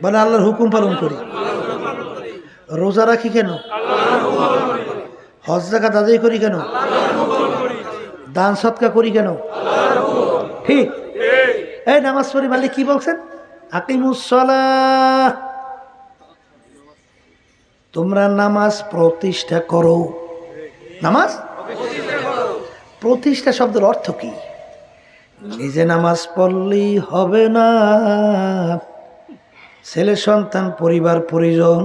বলে আল্লাহর হুকুম পালন করি। রোজা রাখি কেন? হজ যাকাত আদায় করি কেন? দান সৎকা করি কেন? ঠিক। এই নামাজ পড়ি মালিক কি বলছেন? আকিমুস সালাহ, তোমরা নামাজ প্রতিষ্ঠা করো। নামাজ প্রতিষ্ঠা শব্দের অর্থ কি? নিজে নামাজ পড়লেই হবে না, ছেলে সন্তান, পরিবার পরিজন,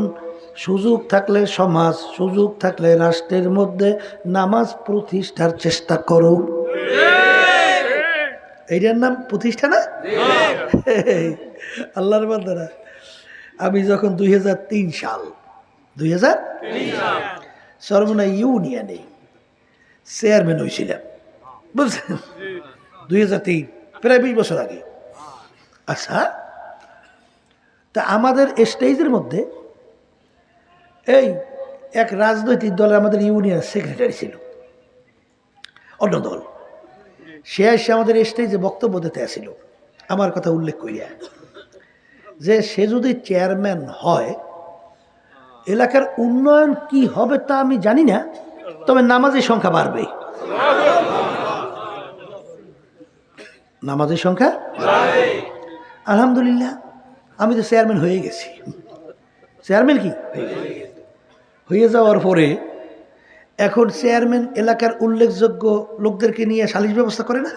সুযোগ থাকলে সমাজ, সুযোগ থাকলে রাষ্ট্রের মধ্যে নামাজ প্রতিষ্ঠার চেষ্টা করো। এইটার নাম প্রতিষ্ঠা না? আল্লাহর বান্দারা, আমি যখন 2003 সাল সরমনা ইউনিয়নে চেয়ারম্যান হয়েছিলাম, বুঝছেন? 2003, প্রায় 20 বছর আগে। আচ্ছা, তা আমাদের স্টেজের মধ্যে এই এক রাজনৈতিক দলের আমাদের ইউনিয়ন সেক্রেটারি ছিল, অন্য দল। সে এসে আমাদের স্টেজে বক্তব্য দিতে আসছিল, আমার কথা উল্লেখ করিয়া যে সে যদি চেয়ারম্যান হয়, এলাকার উন্নয়ন কি হবে তা আমি জানি না, তবে নামাজের সংখ্যা বাড়বে। নামাজের সংখ্যা আলহামদুলিল্লাহ, আমি তো চেয়ারম্যান হয়ে গেছি। চেয়ারম্যান কি হয়ে যাওয়ার পরে এখন চেয়ারম্যান এলাকার উল্লেখযোগ্য লোকদেরকে নিয়ে সালিশ ব্যবস্থা করে না?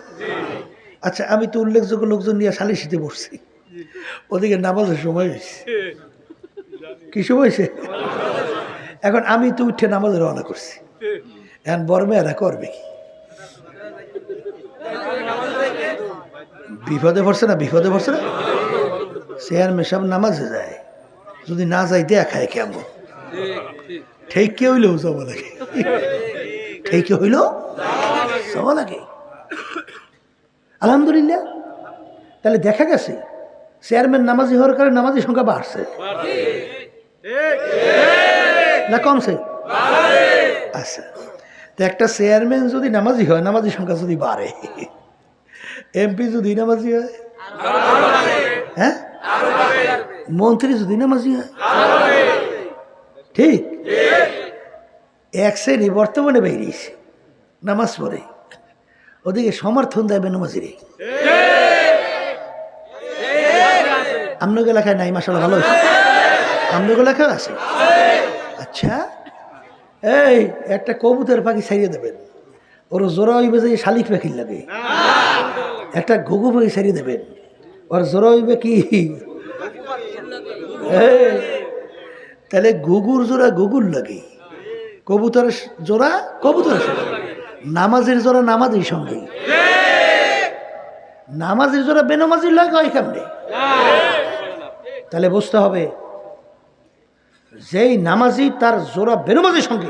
আচ্ছা, আমি তো উল্লেখযোগ্য লোকজন নিয়ে সালিশিতে বসছি, ওদিকে নামাজের সময় হয়েছে। কিছু হয়েছে? এখন আমি তো উঠে নামাজে রওনা করছি, এখন বড় মেয়েরা করবে কি? বিপদে পড়ছে না? বিপদে পড়ছে না? চেয়ারম্যান সাহেব নামাজে যায়, যদি না যাই দেখায় কেমন? ঠিক কে হইলেও যাব লাগে, ঠিক কে হইলেও যাব লাগে। আলহামদুলিল্লাহ, তাহলে দেখা গেছে চেয়ারম্যান নামাজি হওয়ার কারণে নামাজির সংখ্যা বাড়ছে না কমছে? আচ্ছা, তো একটা চেয়ারম্যান যদি নামাজি হয়, নামাজির সংখ্যা যদি বাড়ে, এমপি যদি নামাজি হয়, হ্যাঁ, মন্ত্রী যদি নামাজি হয়, ঠিক এক শ্রেণী বর্তমানে বেরিয়েছে নামাজ পড়ে, ওদিকে সমর্থন দেবে নামাজিরে। আপনাকে এলাকায় নাই? মাশাআল্লাহ, ভালো হয়েছে। আপনাকে এলাকায় আছে? আচ্ছা, এই একটা কবুতর পাখি ছাড়িয়ে দেবেন, ওর জোড়া হইবে যে শালিক পাখির লাগে। একটা ঘুঘু পাখি ছাড়িয়ে দেবেন, ওর জোড়া হইবে কি? তাহলে ঘুঘুর জোড়া ঘুঘুর লাগে, কবুতরের জোড়া কবুতরের সঙ্গে, নামাজের জোড়া নামাজের সঙ্গে। নামাজের জোড়া বেনামাজির লাগে ওই কেমনে? তাহলে বুঝতে হবে যেই নামাজি তার জোড়া বেনামাজির সঙ্গে,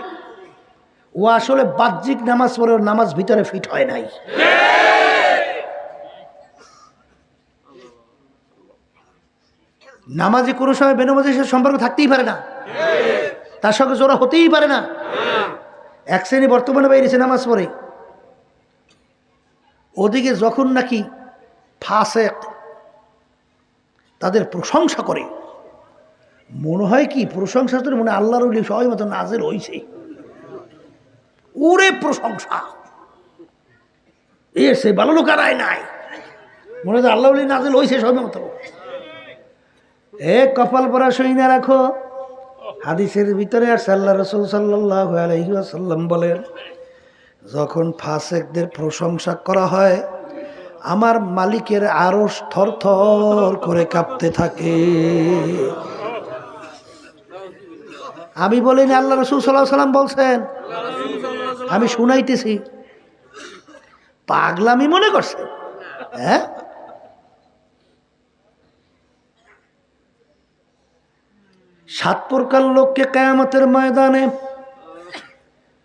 ও আসলে বাহ্যিক নামাজ পড়ে, ওর নামাজ ভিতরে ফিট হয় নাই। নামাজি কোনো সময় বেনামাজির সাথে সম্পর্ক থাকতেই পারে না, তার সঙ্গে জোড়া হতেই পারে না। এক শ্রেণী বর্তমানে বেরিয়েছে নামাজ পড়ে, ওদিকে যখন নাকি ফাসেক তাদের প্রশংসা করে, মনে হয় কি প্রশংসা তো মনে আল্লাহর ওলি সবাই মতো নাজেল হইছে, ওরে প্রশংসা সে ভালো লোক আর নাই, মনে হয় আল্লাহ ওলি নাজেল হইছে সবাই মতো। কপাল পরা সই না রাখো। হাদিসের ভিতরে আর আল্লাহ রাসূল সাল্লাল্লাহু আলাইহি ওয়াসাল্লাম বলেন, যখন ফাসেকদের প্রশংসা করা হয়, আমার মালিকের আরশ থরথর করে কাঁপতে থাকে। আমি বলিনি, আল্লাহ রাসূল সাল্লাল্লাহু আলাইহি ওয়াসাল্লাম বলছেন, আমি শুনাইতেছি। পাগলামি মনে করছে? হ্যাঁ, 7 প্রকার লোককে কিয়ামতের ময়দানে,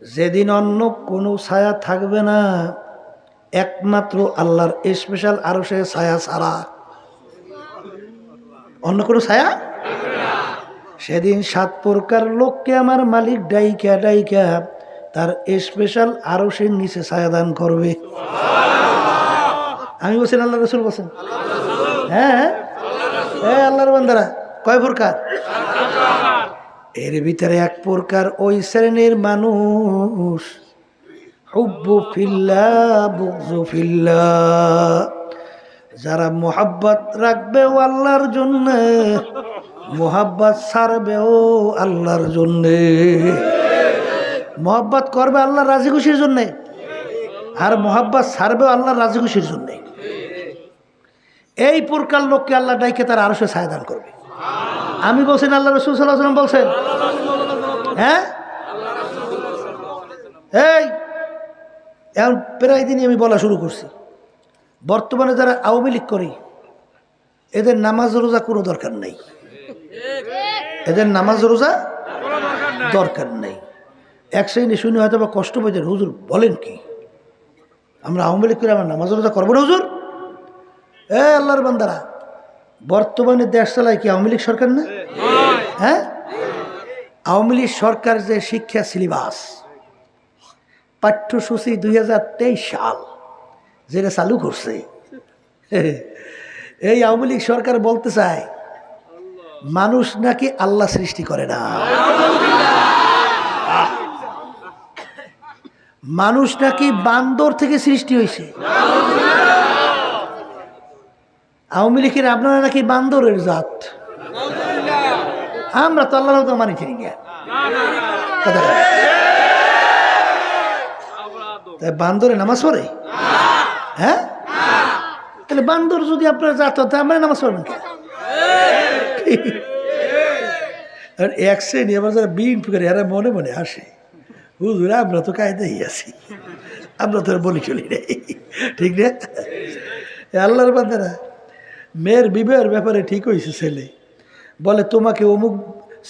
যেদিন অন্য কোনো ছায়া থাকবে না, একমাত্র আল্লাহর স্পেশাল আরশের ছায়া ছাড়া অন্য কোনো ছায়া, সেদিন 7 প্রকার লোককে আমার মালিক ডাইকা ডাইকা তার স্পেশাল আরশের নিচে ছায়া দান করবে। আমি বলছেন, আল্লাহ রাসূল বলছেন? হ্যাঁ, আল্লাহর বান্দারা কয় প্রকার? এর ভিতরে 1 প্রকার ওই শ্রেণীর মানুষ, হুব্বু ফিল্লাহ বুগযু ফিল্লাহ, যারা মোহাব্বত রাখবেও আল্লাহর জন্য, মোহাব্বত ছাড়বেও আল্লাহর জন্য। মোহাব্বত করবে আল্লাহর রাজি খুশির জন্য, আর মোহাব্বত ছাড়বেও আল্লাহর রাজি খুশির জন্য। এই প্রকার লোককে আল্লাহ ডাইকে তার আরশে ছায়া দান করবে। আমি বলছেন, আল্লাহ রাসূল সাল্লাল্লাহু আলাইহি ওয়াসাল্লাম বলছেন? হ্যাঁ, এই এখন প্রায় দিনই আমি বলা শুরু করছি, বর্তমানে যারা আওয়ামী লীগ করে, এদের নামাজ রোজা কোনো দরকার নেই, এদের নামাজ রোজা দরকার নেই। এক শ্রেণী শুনে হয়তো বা কষ্ট পেয়েছেন, হুজুর বলেন কি, আমরা আওয়ামী লীগ করে আমরা নামাজ রোজা করবো না হুজুর? আল্লাহর বান্দারা, বর্তমানে দেশ চালায় কি আওয়ামী লীগ সরকার না? হ্যাঁ, আওয়ামী লীগ সরকার যে শিক্ষা সিলেবাস, পাঠ্যসূচি 2023 সাল যেটা চালু করছে, এই আওয়ামী লীগ সরকার বলতে চায় মানুষ নাকি আল্লাহ সৃষ্টি করে না, মানুষ নাকি বান্দর থেকে সৃষ্টি হয়েছে। আওয়ামী লীগের আপনারা নাকি বান্দরের জাত, আমরা তো আল্লাহ তো মানি ঠিক না। তাই বান্দরে নামাজ পড়ে? হ্যাঁ, তাহলে বান্দর যদি আপনার জাত হতো, আমরা নামাজ পড়বেন? আর এক শ্রেণী আবার যারা বিএনপি করে এরা মনে মনে আসে, হুজুর আমরা তো কায়দাই আছি, আমরা তো আর বলি চলি নেই, ঠিক না? আল্লাহর বান্দারা, মেয়ের বিবাহের ব্যাপারে ঠিক হয়েছে, ছেলে বলে তোমাকে অমুক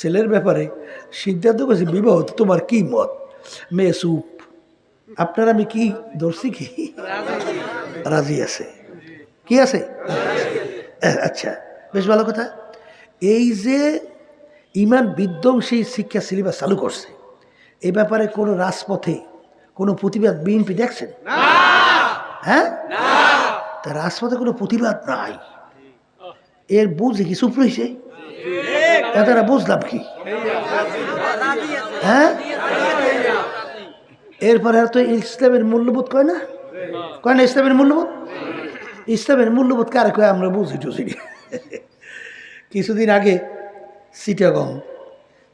ছেলের ব্যাপারে সিদ্ধান্ত করেছে বিবাহ, তোমার কি মত? মেয়ে চুপ। আপনার আমি কি ধরছি কি? রাজি আছে, কি আছে? আচ্ছা, বেশ ভালো কথা। এই যে ইমান বিধ্বংসী শিক্ষা সিলেবাস চালু করছে, এই ব্যাপারে কোনো রাজপথে কোনো প্রতিবাদ বিএনপি দেখছেন? হ্যাঁ, তা রাজপথে কোনো প্রতিবাদ নাই, এর বুঝে কি চুপ রয়েছে? তারা বুঝলাম কি? হ্যাঁ, এরপরে আর তো ইসলামের মূল্যবোধ কয় না, কয় না ইসলামের মূল্যবোধ? ইসলামের মূল্যবোধ কারে কয় আমরা বুঝি টুঝি। কিছুদিন আগে চিটাগং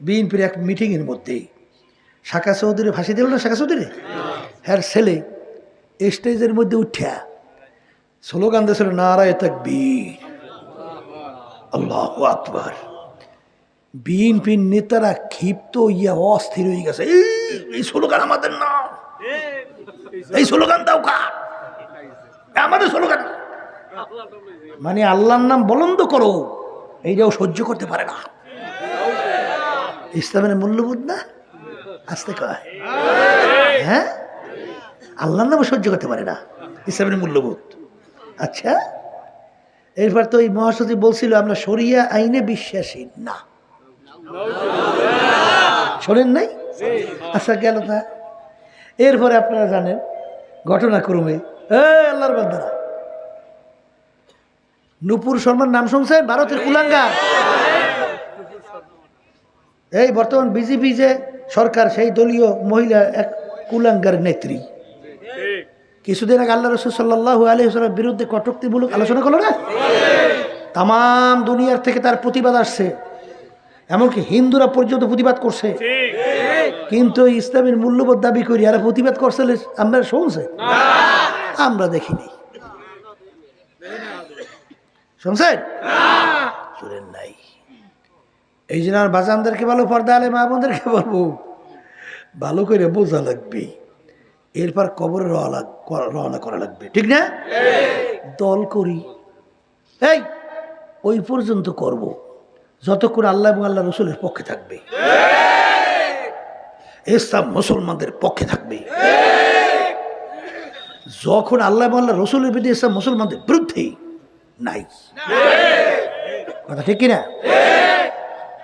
বিএনপির এক মিটিংয়ের মধ্যে শাখা চৌধুরী ফাঁসি দিল না, শাখা চৌধুরী, হ্যাঁ ছেলে স্টেজের মধ্যে উঠিয়া স্লোগান দিয়েছিল নারায়ে তাকবীর, আল্লাহু আকবার। বিএনপির নেতারা ক্ষিপ্ত ইয়া অস্থির হয়ে গেছে, এই স্লোগান আমাদের না, এই স্লোগান দাও কার? আমাদের স্লোগান, মানে আল্লাহর নাম বলন্দ করো, এইটাও সহ্য করতে পারে না। ইসলামের মূল্যবোধ না, আসতে কয় হ্যাঁ, আল্লাহর নাম সহ্য করতে পারে না, ইসলামের মূল্যবোধ। আচ্ছা, এরপর তো এই মহাসচিব বলছিল আমরা শরিয়া আইনে বিশ্বাসী না, শোনেন নাই? আচ্ছা গেল না। এরপরে আপনারা জানেন ঘটনাক্রমে আল্লাহর বান্দারা, নূপুর শর্মার নাম শুনছেন? ভারতের কুলাঙ্গার, এই বর্তমান বিজেপি যে সরকার, সেই দলীয় মহিলা এক কুলাঙ্গার নেত্রী। কিছুদিন আগে আল্লাহ রাসূল সাল্লাল্লাহু আলাইহি ওয়াসাল্লামের বিরুদ্ধে কটূক্তিমূলক আলোচনা করলো না? তাম দুনিয়ার থেকে তার প্রতিবাদ আসছে, এমনকি হিন্দুরা পর্যন্ত প্রতিবাদ করছে। কিন্তু ইসলামের মূল্যবোধ দাবি করি আর প্রতিবাদ করছে আমরা শুনছে? আমরা দেখিনি, শুনছেন? শুনেন নাই। এই জন্য আর বাজানদেরকে ভালো, পর্দা আলে মা বোনদেরকে বলবো, ভালো করে বোঝা লাগবে, এরপর কবরে রওনা করা লাগবে, ঠিক না? দল করি এই ওই পর্যন্ত করব যতক্ষণ আল্লাহ এবং আল্লাহ রসুলের পক্ষে থাকবে, ইসলাম মুসলমানদের পক্ষে থাকবে। যখন আল্লাহ এবং আল্লাহ রসুলের বিরুদ্ধে, ইসলাম মুসলমানদের বিরুদ্ধে নাই, কথা ঠিক কিনা?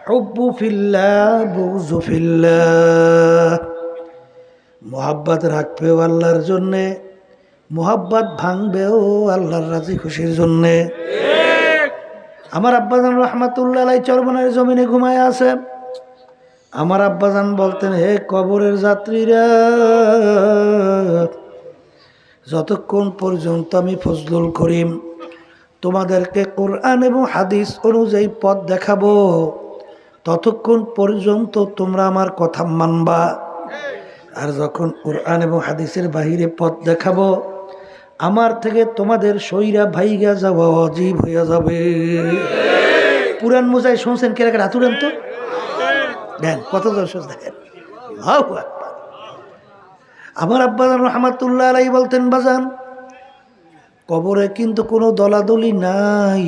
হুব্বু ফিল্লাহ বুগযু ফিল্লাহ, মোহাব্বত রাখবেও আল্লাহর জন্যে, মোহাব্বত ভাঙবেও আল্লাহর রাজি খুশির জন্যে। আমার আব্বাজান রহমাতুল্লাহ আলাইহি চরমনার জমিনে ঘুমায় আছে। আমার আব্বাজান বলতেন, হে কবরের যাত্রীরা, যতক্ষণ পর্যন্ত আমি ফজলুল করিম তোমাদেরকে কোরআন এবং হাদিস অনুযায়ী পথ দেখাবো, ততক্ষণ পর্যন্ত তোমরা আমার কথা মানবা। আর যখন কোরআন এবং হাদিসের বাহিরে পথ দেখাবো, আমার থেকে তোমাদের সইরা ভাইগা যাওয়া অজীব হয়ে যাবে। পুরান মোজাই শুনছেন? কে রাখেন হাতুরেন তো দেন, কত দর্শক দেখেন। আমার আব্বাজান রহমাতুল্লাহ আলাইহি বলতেন, বাজান কবরে কিন্তু কোনো দলাদলি নাই,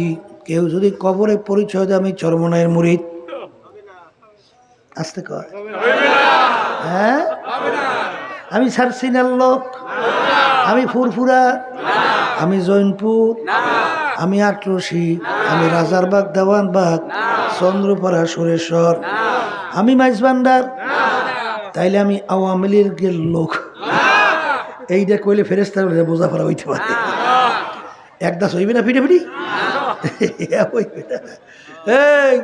কেউ যদি কবরে পরিচয় দেয় আমি চরমনায়ের মুরিদ, আসতে কয় হ্যাঁ, আমি সারসিনার লোক, আমি ফুরফুরা, আমি জৈনপুর, আমি আটরশি, আমি রাজারবাগ, দেওয়ানবাগ, চন্দ্রপাড়া, সুরেশ্বর, আমি মাইজভান্ডার, তাইলে আমি আওয়ামী লীগের লোক। এইটা কইলে ফেরেশতার বোঝা ফেলা হইতে পারে। একদাস হইবে না ফিটে ফিটি? এই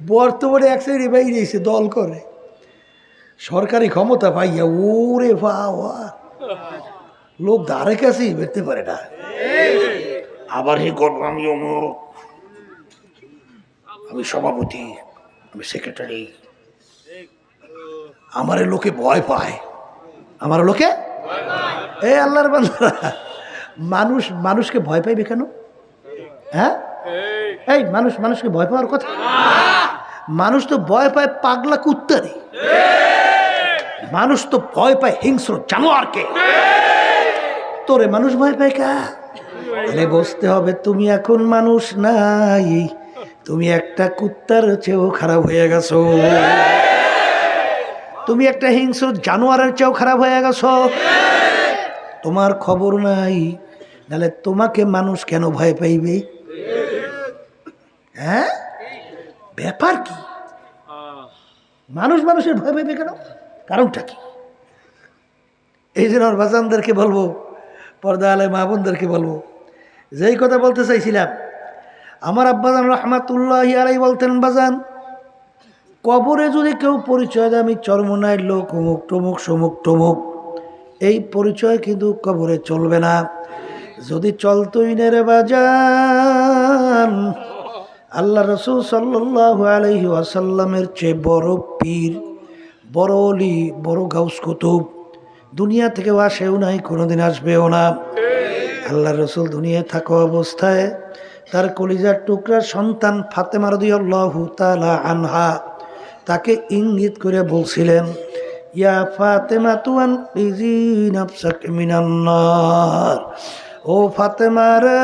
বর্তমানে এক শ্রেণী বাইরেছে দল করে, সরকারি ক্ষমতা পাইয়া ওরে বাবা, লোক ধারে কাছেই বেরতে পারে না। আবার হে করবো আমি অমুক, আমি সভাপতি, আমি সেক্রেটারি, আমার লোকে ভয় পায়, আমার লোকে। এই আল্লাহর বান্দারা, মানুষ মানুষকে ভয় পাইবে কেন? হ্যাঁ, এই মানুষকে ভয় পাওয়ার কথা। মানুষ তো ভয় পায় পাগলা কুত্তারে, মানুষ তো ভয় পায় হিংস্র জানোয়ারকে, তোরে মানুষ ভয় পায় কা? তাহলে বুঝতে হবে তুমি এখন মানুষ নাই, তুমি একটা কুত্তার চেয়েও খারাপ হয়ে গেছো, তুমি একটা হিংস্র জানোয়ারের চেয়েও খারাপ হয়ে গেছো। তোমার খবর নাই, নাহলে তোমাকে মানুষ কেন ভয় পাইবে? হ্যাঁ, ব্যাপার কি? মানুষ মানুষের ভয় পাইবে কেন? কারণটা কি? এই জন্য আমার বাজানদেরকে বলবো, পর্দা আলাই মা বোনদেরকে বলবো, যেই কথা বলতে চাইছিলাম, আমার আব্বাজান রহমাতুল্লাহি আলাইহি বলতেন, বাজান কবরে যদি কেউ পরিচয় দেয় আমি চরমনায়ের লোক অমুক টমুক সমুক টমুক, এই পরিচয় কিন্তু কবরে চলবে না। যদি চলতই না রে বাজান, আল্লাহ রাসূল সাল্লাল্লাহু আলাইহি ওয়াসাল্লামের চেয়ে বড় পীর, বড় অলি, বড় গাউস কুতুব দুনিয়া থেকেও আসেও নাই, কোনোদিন আসবেও না। আল্লাহ রাসূল দুনিয়ায় থাকা অবস্থায় তার কলিজার টুকরা সন্তান ফাতেমা রাদিয়াল্লাহু তাআলা আনহা তাকে ইঙ্গিত করে বলছিলেন, ইয়া ফাতেমা তুয়ান ইজি নাফসাক মিনান নার, ও ফাতেমা রে,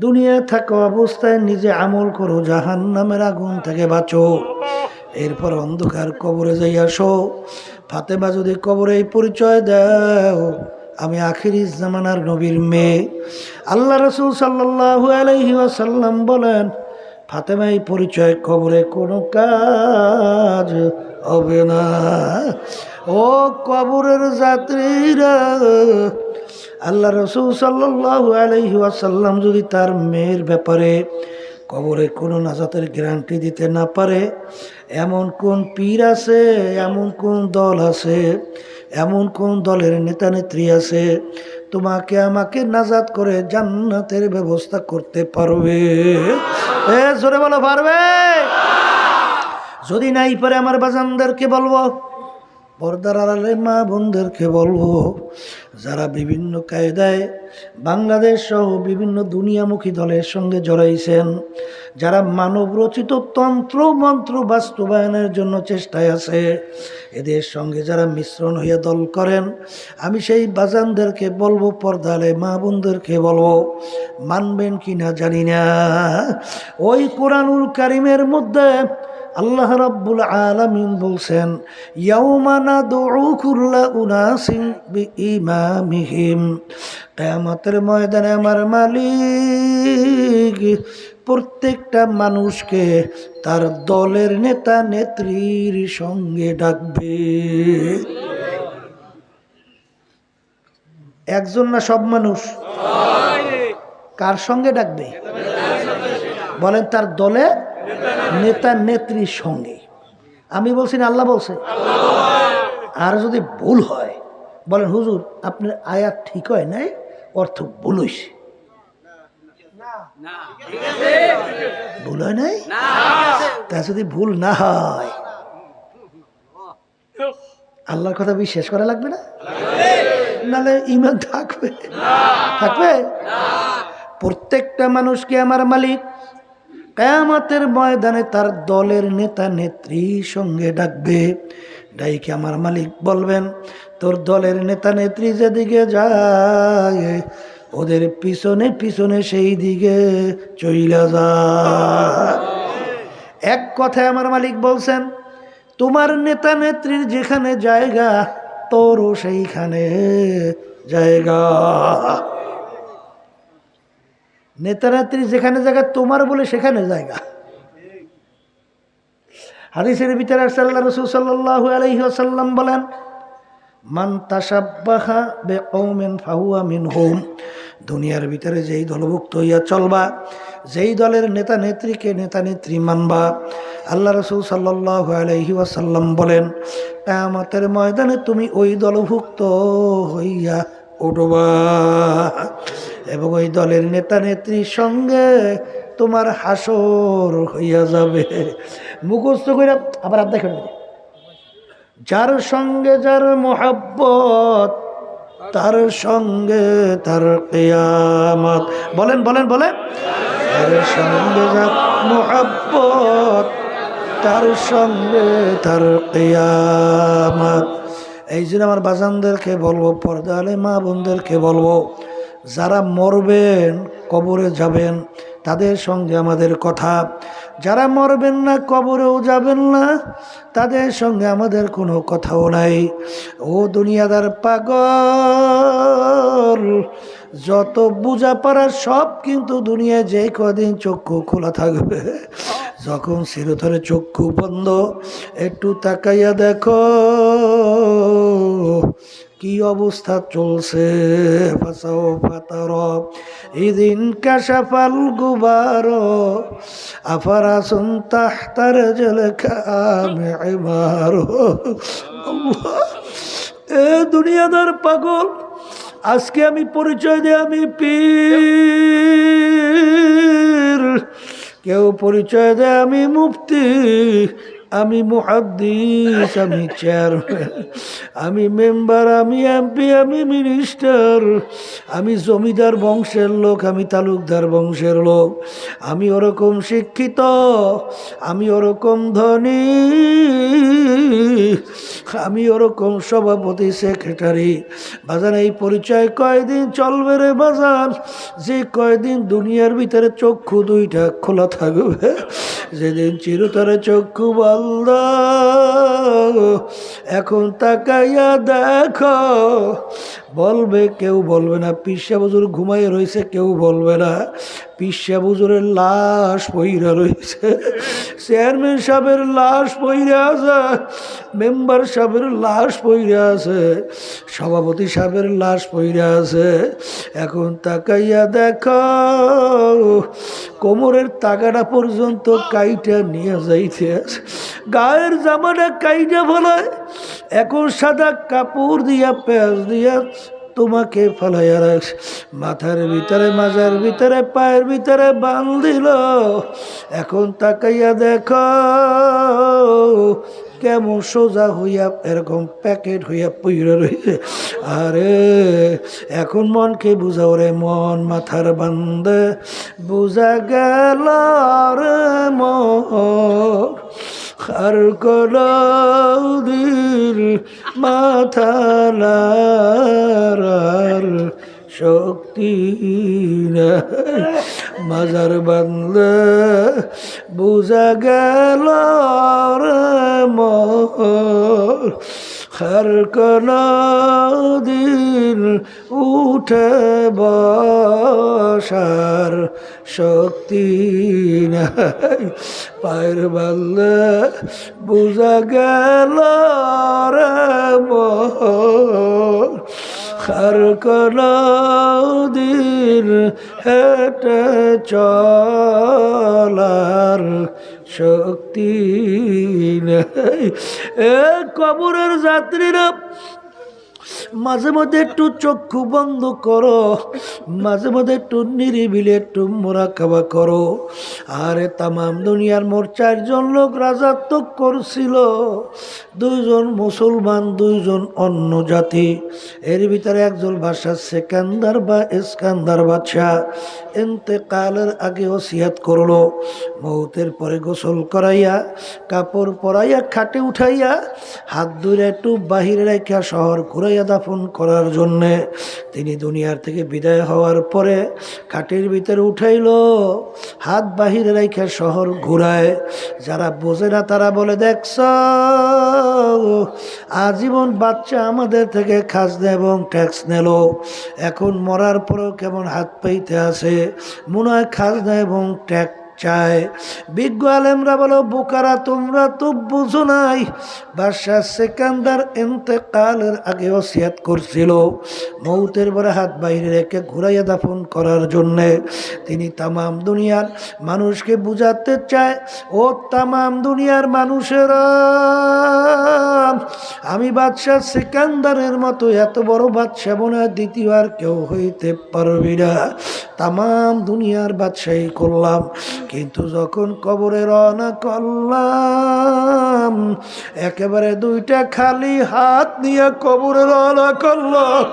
দুনিয়া থাকা অবস্থায় নিজে আমল করো, জাহান্নামের আগুন থেকে বাঁচো, এরপর অন্ধকার কবরে যাই আসো। ফাতেমা যদি কবরে এই পরিচয় দাও আমি আখিরি জামানার নবীর মেয়ে, আল্লাহ রাসূল সাল্লাল্লাহু আলাইহি ওয়াসাল্লাম বলেন ফাতেমা এই পরিচয় কবরে কোনো কাজ হবে না। ও কবরের যাত্রীরা, আল্লাহ রাসূল সাল্লাল্লাহু আলাইহি ওয়াসাল্লাম যদি তার মেয়ের ব্যাপারে কবরে কোনো নাজাতের গ্যারান্টি দিতে না পারে, এমন কোন পীর আছে, এমন কোন দল আছে, এমন কোন দলের নেতা নেত্রী আছে তোমাকে আমাকে নাজাত করে জান্নাতের ব্যবস্থা করতে পারবে? জোরে বলো, পারবে? যদি নাই পারে আমার বাজানদেরকে বলবো, পর্দার আড়ালে মা বোনদেরকে বলবো, যারা বিভিন্ন কায়দায় বাংলাদেশ সহ বিভিন্ন দুনিয়ামুখী দলের সঙ্গে জড়াইছেন, যারা মানব রচিত তন্ত্র মন্ত্র বাস্তবায়নের জন্য চেষ্টায় আছে, এদের সঙ্গে যারা মিশ্রণ হয়ে দল করেন, আমি সেই বাজানদেরকে বলবো, পর্দালে মা বোনদেরকে বলবো, মানবেন কি না জানি না, ওই কোরআনুল কারীমের মধ্যে আল্লাহ রাব্বুল আলামিন বলছেন, ইয়াউমা নাদউ কুল্লা উনাসিন বিইমামিহিম, কিয়ামতের ময়দানে আমার মালিক প্রত্যেকটা মানুষকে তার দলের নেতা নেত্রীর সঙ্গে ডাকবে। একজন না সব মানুষ? কার সঙ্গে ডাকবে বলেন? তার দলে নেতা নেত্রীর সঙ্গে। আমি বলছি না আল্লাহ বলছে? আর যদি ভুল হয় বলেন হুজুর আপনার আয়াত ঠিক হয় নাই, অর্থ ভুল হইছে। ভুল হয় নাই? তা যদি ভুল না হয় আল্লাহর কথা বিশ্বাস করা লাগবে না? নালে ঈমান থাকবে? থাকবে? প্রত্যেকটা মানুষকে আমার মালিক কিয়ামতের ময়দানে তার দলের নেতা নেত্রীর সঙ্গে ডাকবে। ডাইকে আমার মালিক বলবেন, তোর দলের নেতা নেত্রী যেদিকে যায় ওদের পিছনে পিছনে সেই দিকে চইলা যায়। এক কথায় আমার মালিক বলছেন, তোমার নেতা নেত্রীর যেখানে জায়গা তোরও সেইখানে জায়গা। নেতা নেত্রী যেখানে জায়গা তোমার বলে সেখানে জায়গা। হাদিসের ভিতরে আল্লাহ রাসূল সাল্লাল্লাহু আলাইহি ওয়াসাল্লাম বলেন, মান তাশাব্বাহা বিকওমিন ফাহুয়া মিনহুম, দুনিয়ার ভিতরে যেই দলভুক্ত হইয়া চলবা, যেই দলের নেতা নেত্রীকে নেতা নেত্রী মানবা, আল্লাহ রাসূল সাল্লাল্লাহু আলাইহি ওয়াসাল্লাম বলেন কিয়ামতের ময়দানে তুমি ওই দলভুক্ত হইয়া উঠবা এবং ওই দলের নেতা নেত্রীর সঙ্গে তোমার হাসর হইয়া যাবে। মুখস্থ করে আবার দেখেন, যার সঙ্গে যার মোহাব্বত তার সঙ্গে তার কিয়ামত। বলেন বলেন বলেন, তার সঙ্গে যার মুহাব্বত তার সঙ্গে তার কিয়ামত। এই জন্য আমার বাজানদেরকে বলবো, পর্দা আলে মা বোনদেরকে বলবো, যারা মরবেন কবরে যাবেন তাদের সঙ্গে আমাদের কথা, যারা মরবেন না কবরেও যাবেন না তাদের সঙ্গে আমাদের কোনো কথাও নাই। ও দুনিয়াদার পাগল, যত বুঝা পারার সব কিন্তু দুনিয়ায় যে কদিন চক্ষু খোলা থাকবে, যখন চিরতরে চক্ষু বন্ধ, একটু তাকাইয়া দেখো কি অবস্থা চলছে। ফাসাও ফাতার ইদিন কাশাফাল গুবার আফারাসুন তাহতার জলকা মিমার। এ দুনিয়াদার পাগল, আজকে আমি পরিচয় দিই আমি পীর, কেউ পরিচয় দেয় আমি মুফতি, আমি মুহাদ্দিস, আমি চেয়ারম্যান, আমি মেম্বার, আমি এমপি, আমি মিনিস্টার, আমি জমিদার বংশের লোক, আমি তালুকদার বংশের লোক, আমি ওরকম শিক্ষিত, আমি ওরকম ধনী, আমি ওরকম সভাপতি সেক্রেটারি। বাজান এই পরিচয় কয়দিন চলবে রে বাজান? যে কয়দিন দুনিয়ার ভিতরে চক্ষু দুইটা খোলা থাকবে, যেদিন চিরতরে চক্ষু বন্ধ। এখন তাকাইয়া দেখো, বলবে কেউ বলবে না পীর সাহেব হুজুর ঘুমাইয়া রয়েছে, কেউ বলবে না পীর সাহেব হুজুরের লাশ পইরা রয়েছে, চেয়ারম্যান সাহেবের লাশ পইরা আছে, মেম্বার সাহেবের লাশ পইরা আছে, সভাপতি সাহেবের লাশ পইরা আছে। এখন তাকাইয়া দেখো, কোমরের তাগাটা পর্যন্ত কাইটা নিয়ে যাইতে আছে, গায়ের জামাটা কাইটা ফেলায়, এখন সাদা কাপড় দিয়া পেঁয়াজ দিয়া তোমাকে ফেলাইয়া রাখ, মাথার ভিতরে মাজার ভিতরে পায়ের ভিতরে বাঁধ দিল। এখন তাকাইয়া দেখো কেমন সোজা হইয়া এরকম প্যাকেট হইয়া পইরা রয়েছে। আরে এখন মনকে বুঝাও রে মন, মাথার বান্ধে বুঝা গেল রে মন, আর দিল মাথা নাড়ার শক্তি নাই, মাজার বান্ধে বুঝা গেল রে মন, আর দিন উঠে বসার শক্তি নাই, পায়ের বান্ধে বুঝা গেল রে মন, আর দিন হেঁটে চলার শক্তি নাই। এ কবরের যাত্রীরা মাঝে মধ্যে একটু চক্ষু বন্ধ করো, মাঝে মধ্যে একটু নিরিবিলি একটু মোরাকাবা করো। আরে তামাম দুনিয়ার মোট 4 জন লোক রাজত্ব করছিল, 2 জন মুসলমান, 2 জন অন্য জাতি। এর ভিতরে একজন বাদশা সেকান্দার বা ইস্কান্দার বাদশাহ ইন্তেকালের আগে ওসিয়াত করলো, মৌতের পরে গোসল করাইয়া কাপড় পরাইয়া খাটে উঠাইয়া হাত ধরে একটু বাহিরে রেখা শহর ঘুরাইয়া দাফন করার জন্যে। তিনি দুনিয়ার থেকে বিদায় হওয়ার পরে খাটের ভিতরে উঠাইল, হাত বাহিরে রেখা শহর ঘুরায়। যারা বোঝে না তারা বলে, দেখছ আজীবন বাচ্চা আমাদের থেকে খাজনা এবং ট্যাক্স নিল, এখন মরার পরেও কেমন হাত পাইতে আছে, মনে হয় খাজনা এবং ট্যাক্স চায়। বিজ্ঞ আলেমরা বলো, বোকারা তোমরা তো বুঝো নাই, বাদশা সেকান্দার ইন্তেকালের আগে ওসিয়াত করছিল মৌতের পরে হাত বাইরে রেখে ঘুরাইয়া দাফন করার জন্যে। তিনি তামাম দুনিয়ার মানুষকে বুঝাতে চায়, ও তামাম দুনিয়ার মানুষেরা, আমি বাদশা সেকান্দারের মতো এত বড় বাদশা মনে হয় দ্বিতীয়বার কেউ হইতে পারবি না, তামাম দুনিয়ার বাদশাহী করলাম, কিন্তু যখন কবরে রওনা করলাম একেবারে 2টা খালি হাত নিয়ে কবরে রওনা করলাম।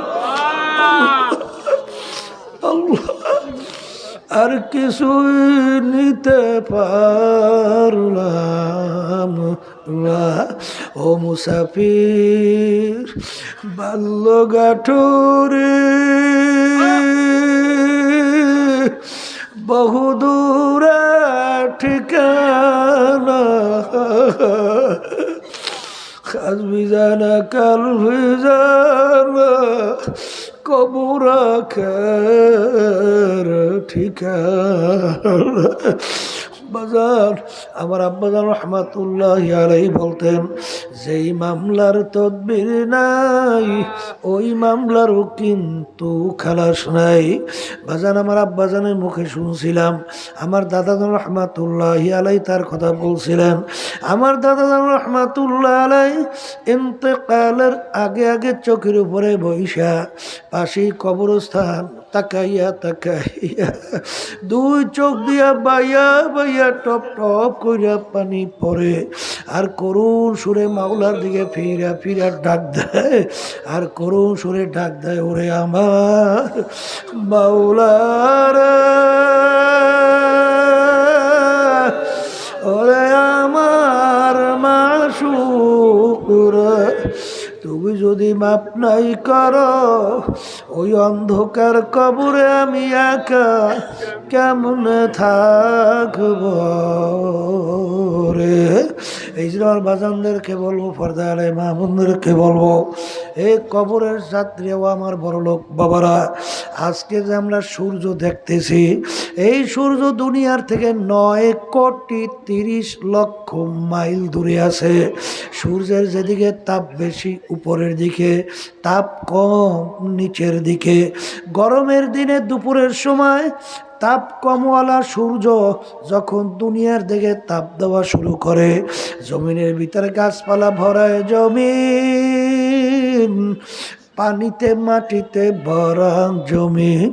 আল্লাহ আর কিছুই নিতে পারলাম না। ও মুসাফির বাল্য গাঠুরে বহুদূর ঠিকানা আজ বিজানা কাল বিজানা কবর আখের ঠিকানা। বাজার আমার আব্বাজান রহমাতুল্লাহ আলাইহি বলতেন, যেই মামলার তদবির নাই ওই মামলারও কিন্তু খালাস নাই। বাজান আমার আব্বাজানের মুখে শুনছিলাম, আমার দাদাজান রহমাতুল্লাহ আলাইহি তার কথা বলছিলেন। আমার দাদাজান রহমাতুল্লাহ আলাইহি ইন্তেকালের আগে আগে চোখের উপরে বৈশা পাশেই কবরস্থান তাকাইয়া তাকাইয়া দুই চোখ দিয়া বাইয়া বাইয়া টপ টপ কইরা পানি পড়ে, আর করুণ সুরে মাওলার দিকে ফিরা ফিরা ডাক দেয়, আর করুণ সুরে ডাক দেয়, ওরে আমার মাওলারা, ওরে আমার মাশউকরা, তুমি যদি মাপ নাই করো ওই অন্ধকার কবরে আমি একা কেমন থাকব রে। এই যে আমার বাজানদেরকে বলবো, পর্দা আলাই মা বোনদেরকে বলবো, এই কবরের যাত্রীও আমার বড় লোক বাবারা, আজকে যে আমরা সূর্য দেখতেছি, এই সূর্য দুনিয়ার থেকে 9,30,00,000 মাইল দূরে আছে। সূর্যের যেদিকে তাপ বেশি উপরের দিকে, তাপ কম নিচের দিকে। গরমের দিনে দুপুরের সময় তাপ কমওয়ালা সূর্য যখন দুনিয়ার দিকে তাপ দেওয়া শুরু করে, জমিনের ভিতরে গাছপালা ভরায় জমিন, পানিতে মাটিতে ভরা জমিন,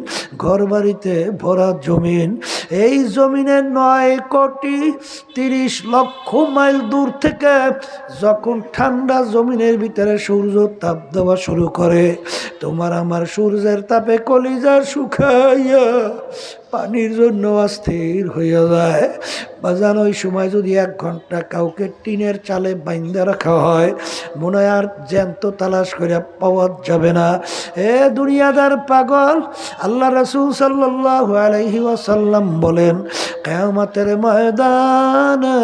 ঘরবাড়িতে ভরা জমিন। এই জমিনের 9,30,00,000 মাইল দূর থেকে যখন ঠান্ডা জমিনের ভিতরে সূর্য তাপ দেওয়া শুরু করে, তোমার আমার সূর্যের তাপে কলিজা শুকাইয়া পানির জন্য অস্থির হইয়া যায়। বাজান ওই সময় যদি 1 ঘন্টা কাউকে টিনের চালে বাইন্ধা রাখা হয়, মনে হয় আর জ্যান্ত তালাশ করে পাওয়া যাবে না। এ দুনিয়াদার পাগল, আল্লাহ রাসূল সাল্লাল্লাহু আলাইহি ওয়াসাল্লাম বলেন, কিয়ামতের ময়দানে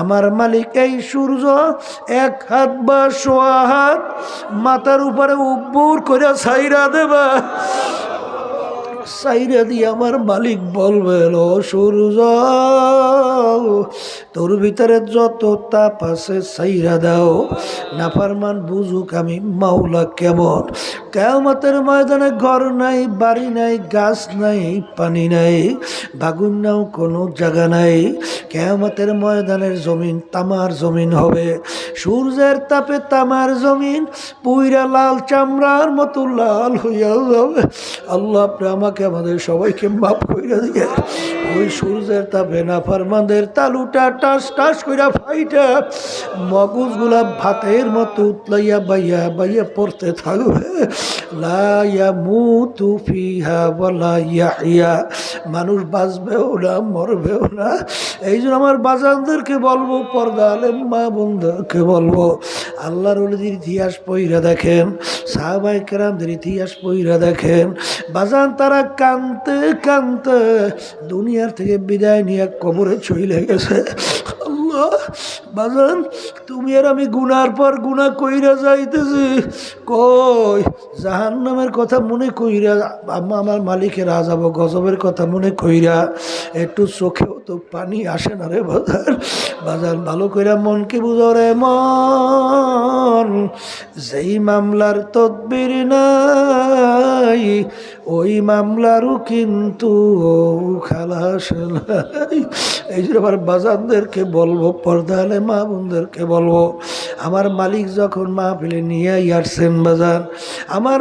আমার মালিক এই সূর্য 1 হাত বা 1.5 হাত মাথার উপরে উপর করে ছাইরা দেবা। সাইরা দিয়ে আমার মালিক বলবেন, ও সূর্য তোর ভিতরে যত তাপ আছে সাইরা দাও, নাফরমান বুঝুক আমি মাওলা কেমন। কিয়ামতের ময়দানে ঘর নাই, বাড়ি নাই, গাছ নাই, পানি নাই, বাগুন নাও কোনো জায়গা নাই। কিয়ামতের ময়দানের জমিন তামার জমিন হবে। সূর্যের তাপে তামার জমিন পুইরা লাল চামড়ার মতো লাল হইয়া যাবে। আল্লাহ আপনি আমাকে আমাদের সবাইকে মাফ কইরা দিয়ে, ওই সূর্যের তাপে নাফরমানদের তালুটা টাস টাস কইরা ফাইটা মগজগুলা ভাতের মতো উতলাইয়া বাইয়া বাইয়া পড়তে থাকবে। লা ইয়ামুতু ফিহা ওয়ালা ইয়াহইয়া, মানুষ বাঁচবেও না মরবেও না। এই জন্য আমার বাজানদেরকে বলবো, পর্দা আলেম মা বোনদেরকে বলবো, আল্লাহর ওলিদের ইতিহাস পইরা দেখেন, সাহাবায়ে কেরামদের ইতিহাস পইরা দেখেন। বাজান তারা কানতে কানতে দুনিয়ার থেকে বিদায় নিয়ে কবরে চলে গেছে। আল্লাহ বাজান, তুমি আর আমি গুনার পর গুনাহ কইরা যাইতেছি, কই জাহান্নামের কথা মনে কইরা, আমার মালিকের আযাব গজবের কথা মনে কইরা একটু চোখেও তো পানি আসে না রে বাজান। বাজান ভালো কইরা মনকে বুঝো রে মন, যেই মামলার তদবির নাই ওই মামলারও কিন্তু খালাস নাই। এই জন্য আমার বাজানদেরকে বলবো, পর্দা আলে মা বোনদেরকে বলবো, আমার মালিক যখন মাহফিলে নিয়ে আসছেন বাজান, আমার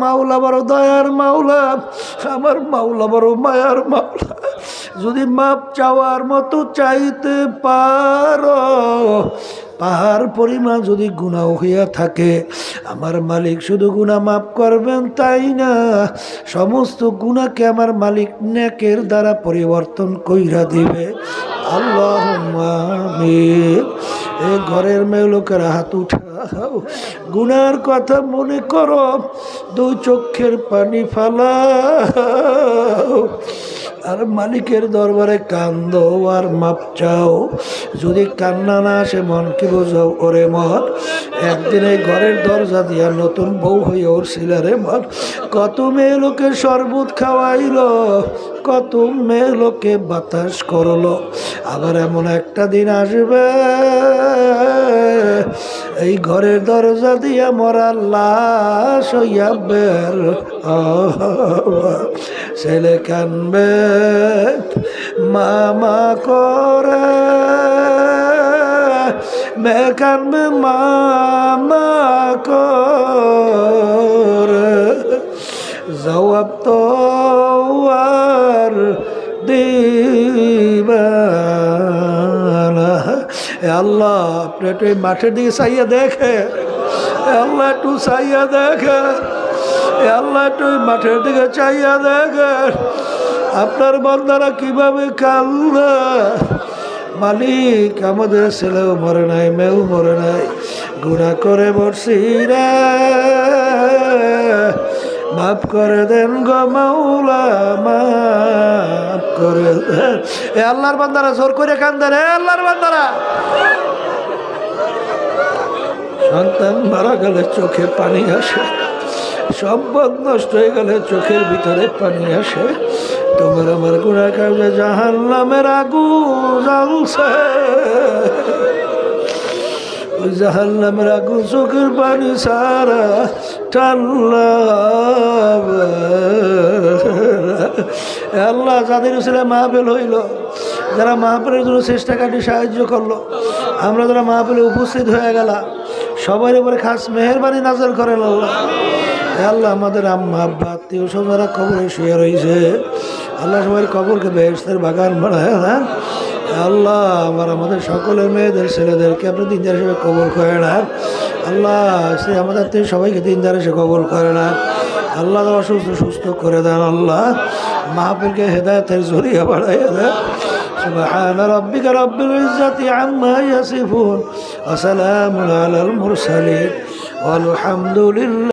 মাওলা বড় দয়ার মাওলা, আমার মাওলা বড় মায়ার মাওলা। যদি মাপ চাওয়ার মতো চাইতে পারো, পাহাড় পরিমাণ যদি গুনাহ হইয়া থাকে, আমার মালিক শুধু গুনাহ মাফ করবেন তাই না, সমস্ত গুনাহকে আমার মালিক নেকের দ্বারা পরিবর্তন কইরা দিবে। আল্লাহুম্মা আমিন। এই ঘরের মেয়ে লোকের হাত উঠাও, গুনার কথা মনে করো, দুই চোখের পানি ফালাও, আর মালিকের দরবারে কান্দো আর মাপ চাও। যদি কান্না না আসে মনকে বোঝাও, ওরে মন একদিন এই ঘরের দরজা দিয়া নতুন বউ হয়ে উঠছিল রে মন, কত মেয়ে লোকে শরবত খাওয়াইল, কত মেয়ে লোকে বাতাস করলো, আবার এমন একটা দিন আসবে এই ঘরের দরজা দিয়া মরা লাশ হইয়া বের ছেলে কানবে মামা করে, মেয়ে কানবে মামা করে, জবাব তো আর দিবা না। আল্লাহ আপনি একটু এই মাঠের দিকে চাইয়া দেখে, আল্লাহ একটু চাইয়া দেখে, আল্লাহ একটু মাঠের দিকে চাইয়া দেখে আপনার বান্দারা কিভাবে কান্না। মালিক আমাদের ছেলেও মরে নাই, মেয়েও মরে নাই, গুনাহ করে বসছি রে, মাফ করে দেন গো মাওলা, মাফ করে দেন। এ আল্লাহর বান্দারা জোর করে কান্দে রে, আল্লাহর বান্দারা। সন্তান মারা গেলে চোখে পানি আসে, সম্পদ নষ্ট হয়ে গেলে চোখের ভিতরে পানি আসে, তোমার আমার গুনাহ কারণে জাহান্নামের আগুন জ্বলছে, ওই জাহান্নামের আগুন চোখের পানি সারা টানলা। আল্লাহ যাদের ছেলে মাহফিল হইল, যারা মাহফিলের জন্য চেষ্টা কাটি সাহায্য করলো, আমরা যারা মাহফিলে উপস্থিত হয়ে গেলাম, সবার উপরে খাস মেহেরবানি নাজর করেন আল্লাহ। আল্লাহ আমাদের আম্মা আব্বা আত্মীয় স্বজনরা কবরে শুয়ে রয়েছে, আল্লাহ সবার কবরকে বেহেশতের বাগান বানায় দেন। আল্লাহ আমাদের সকলের মেয়েদের ছেলেদেরকে আপনি দিনদার হিসেবে কবর করে না আল্লাহ, সে আমাদের থেকে সবাইকে দিনদার হিসেবে কবর করে না আল্লাহ, অসুস্থ সুস্থ করে দেন আল্লাহ, মাহফিলকে হেদায়েতের জরিয়া বাড়াইয়া দেন। سبحان ربك رب العزة عما يصفون وسلام على المرسلين والحمد لله।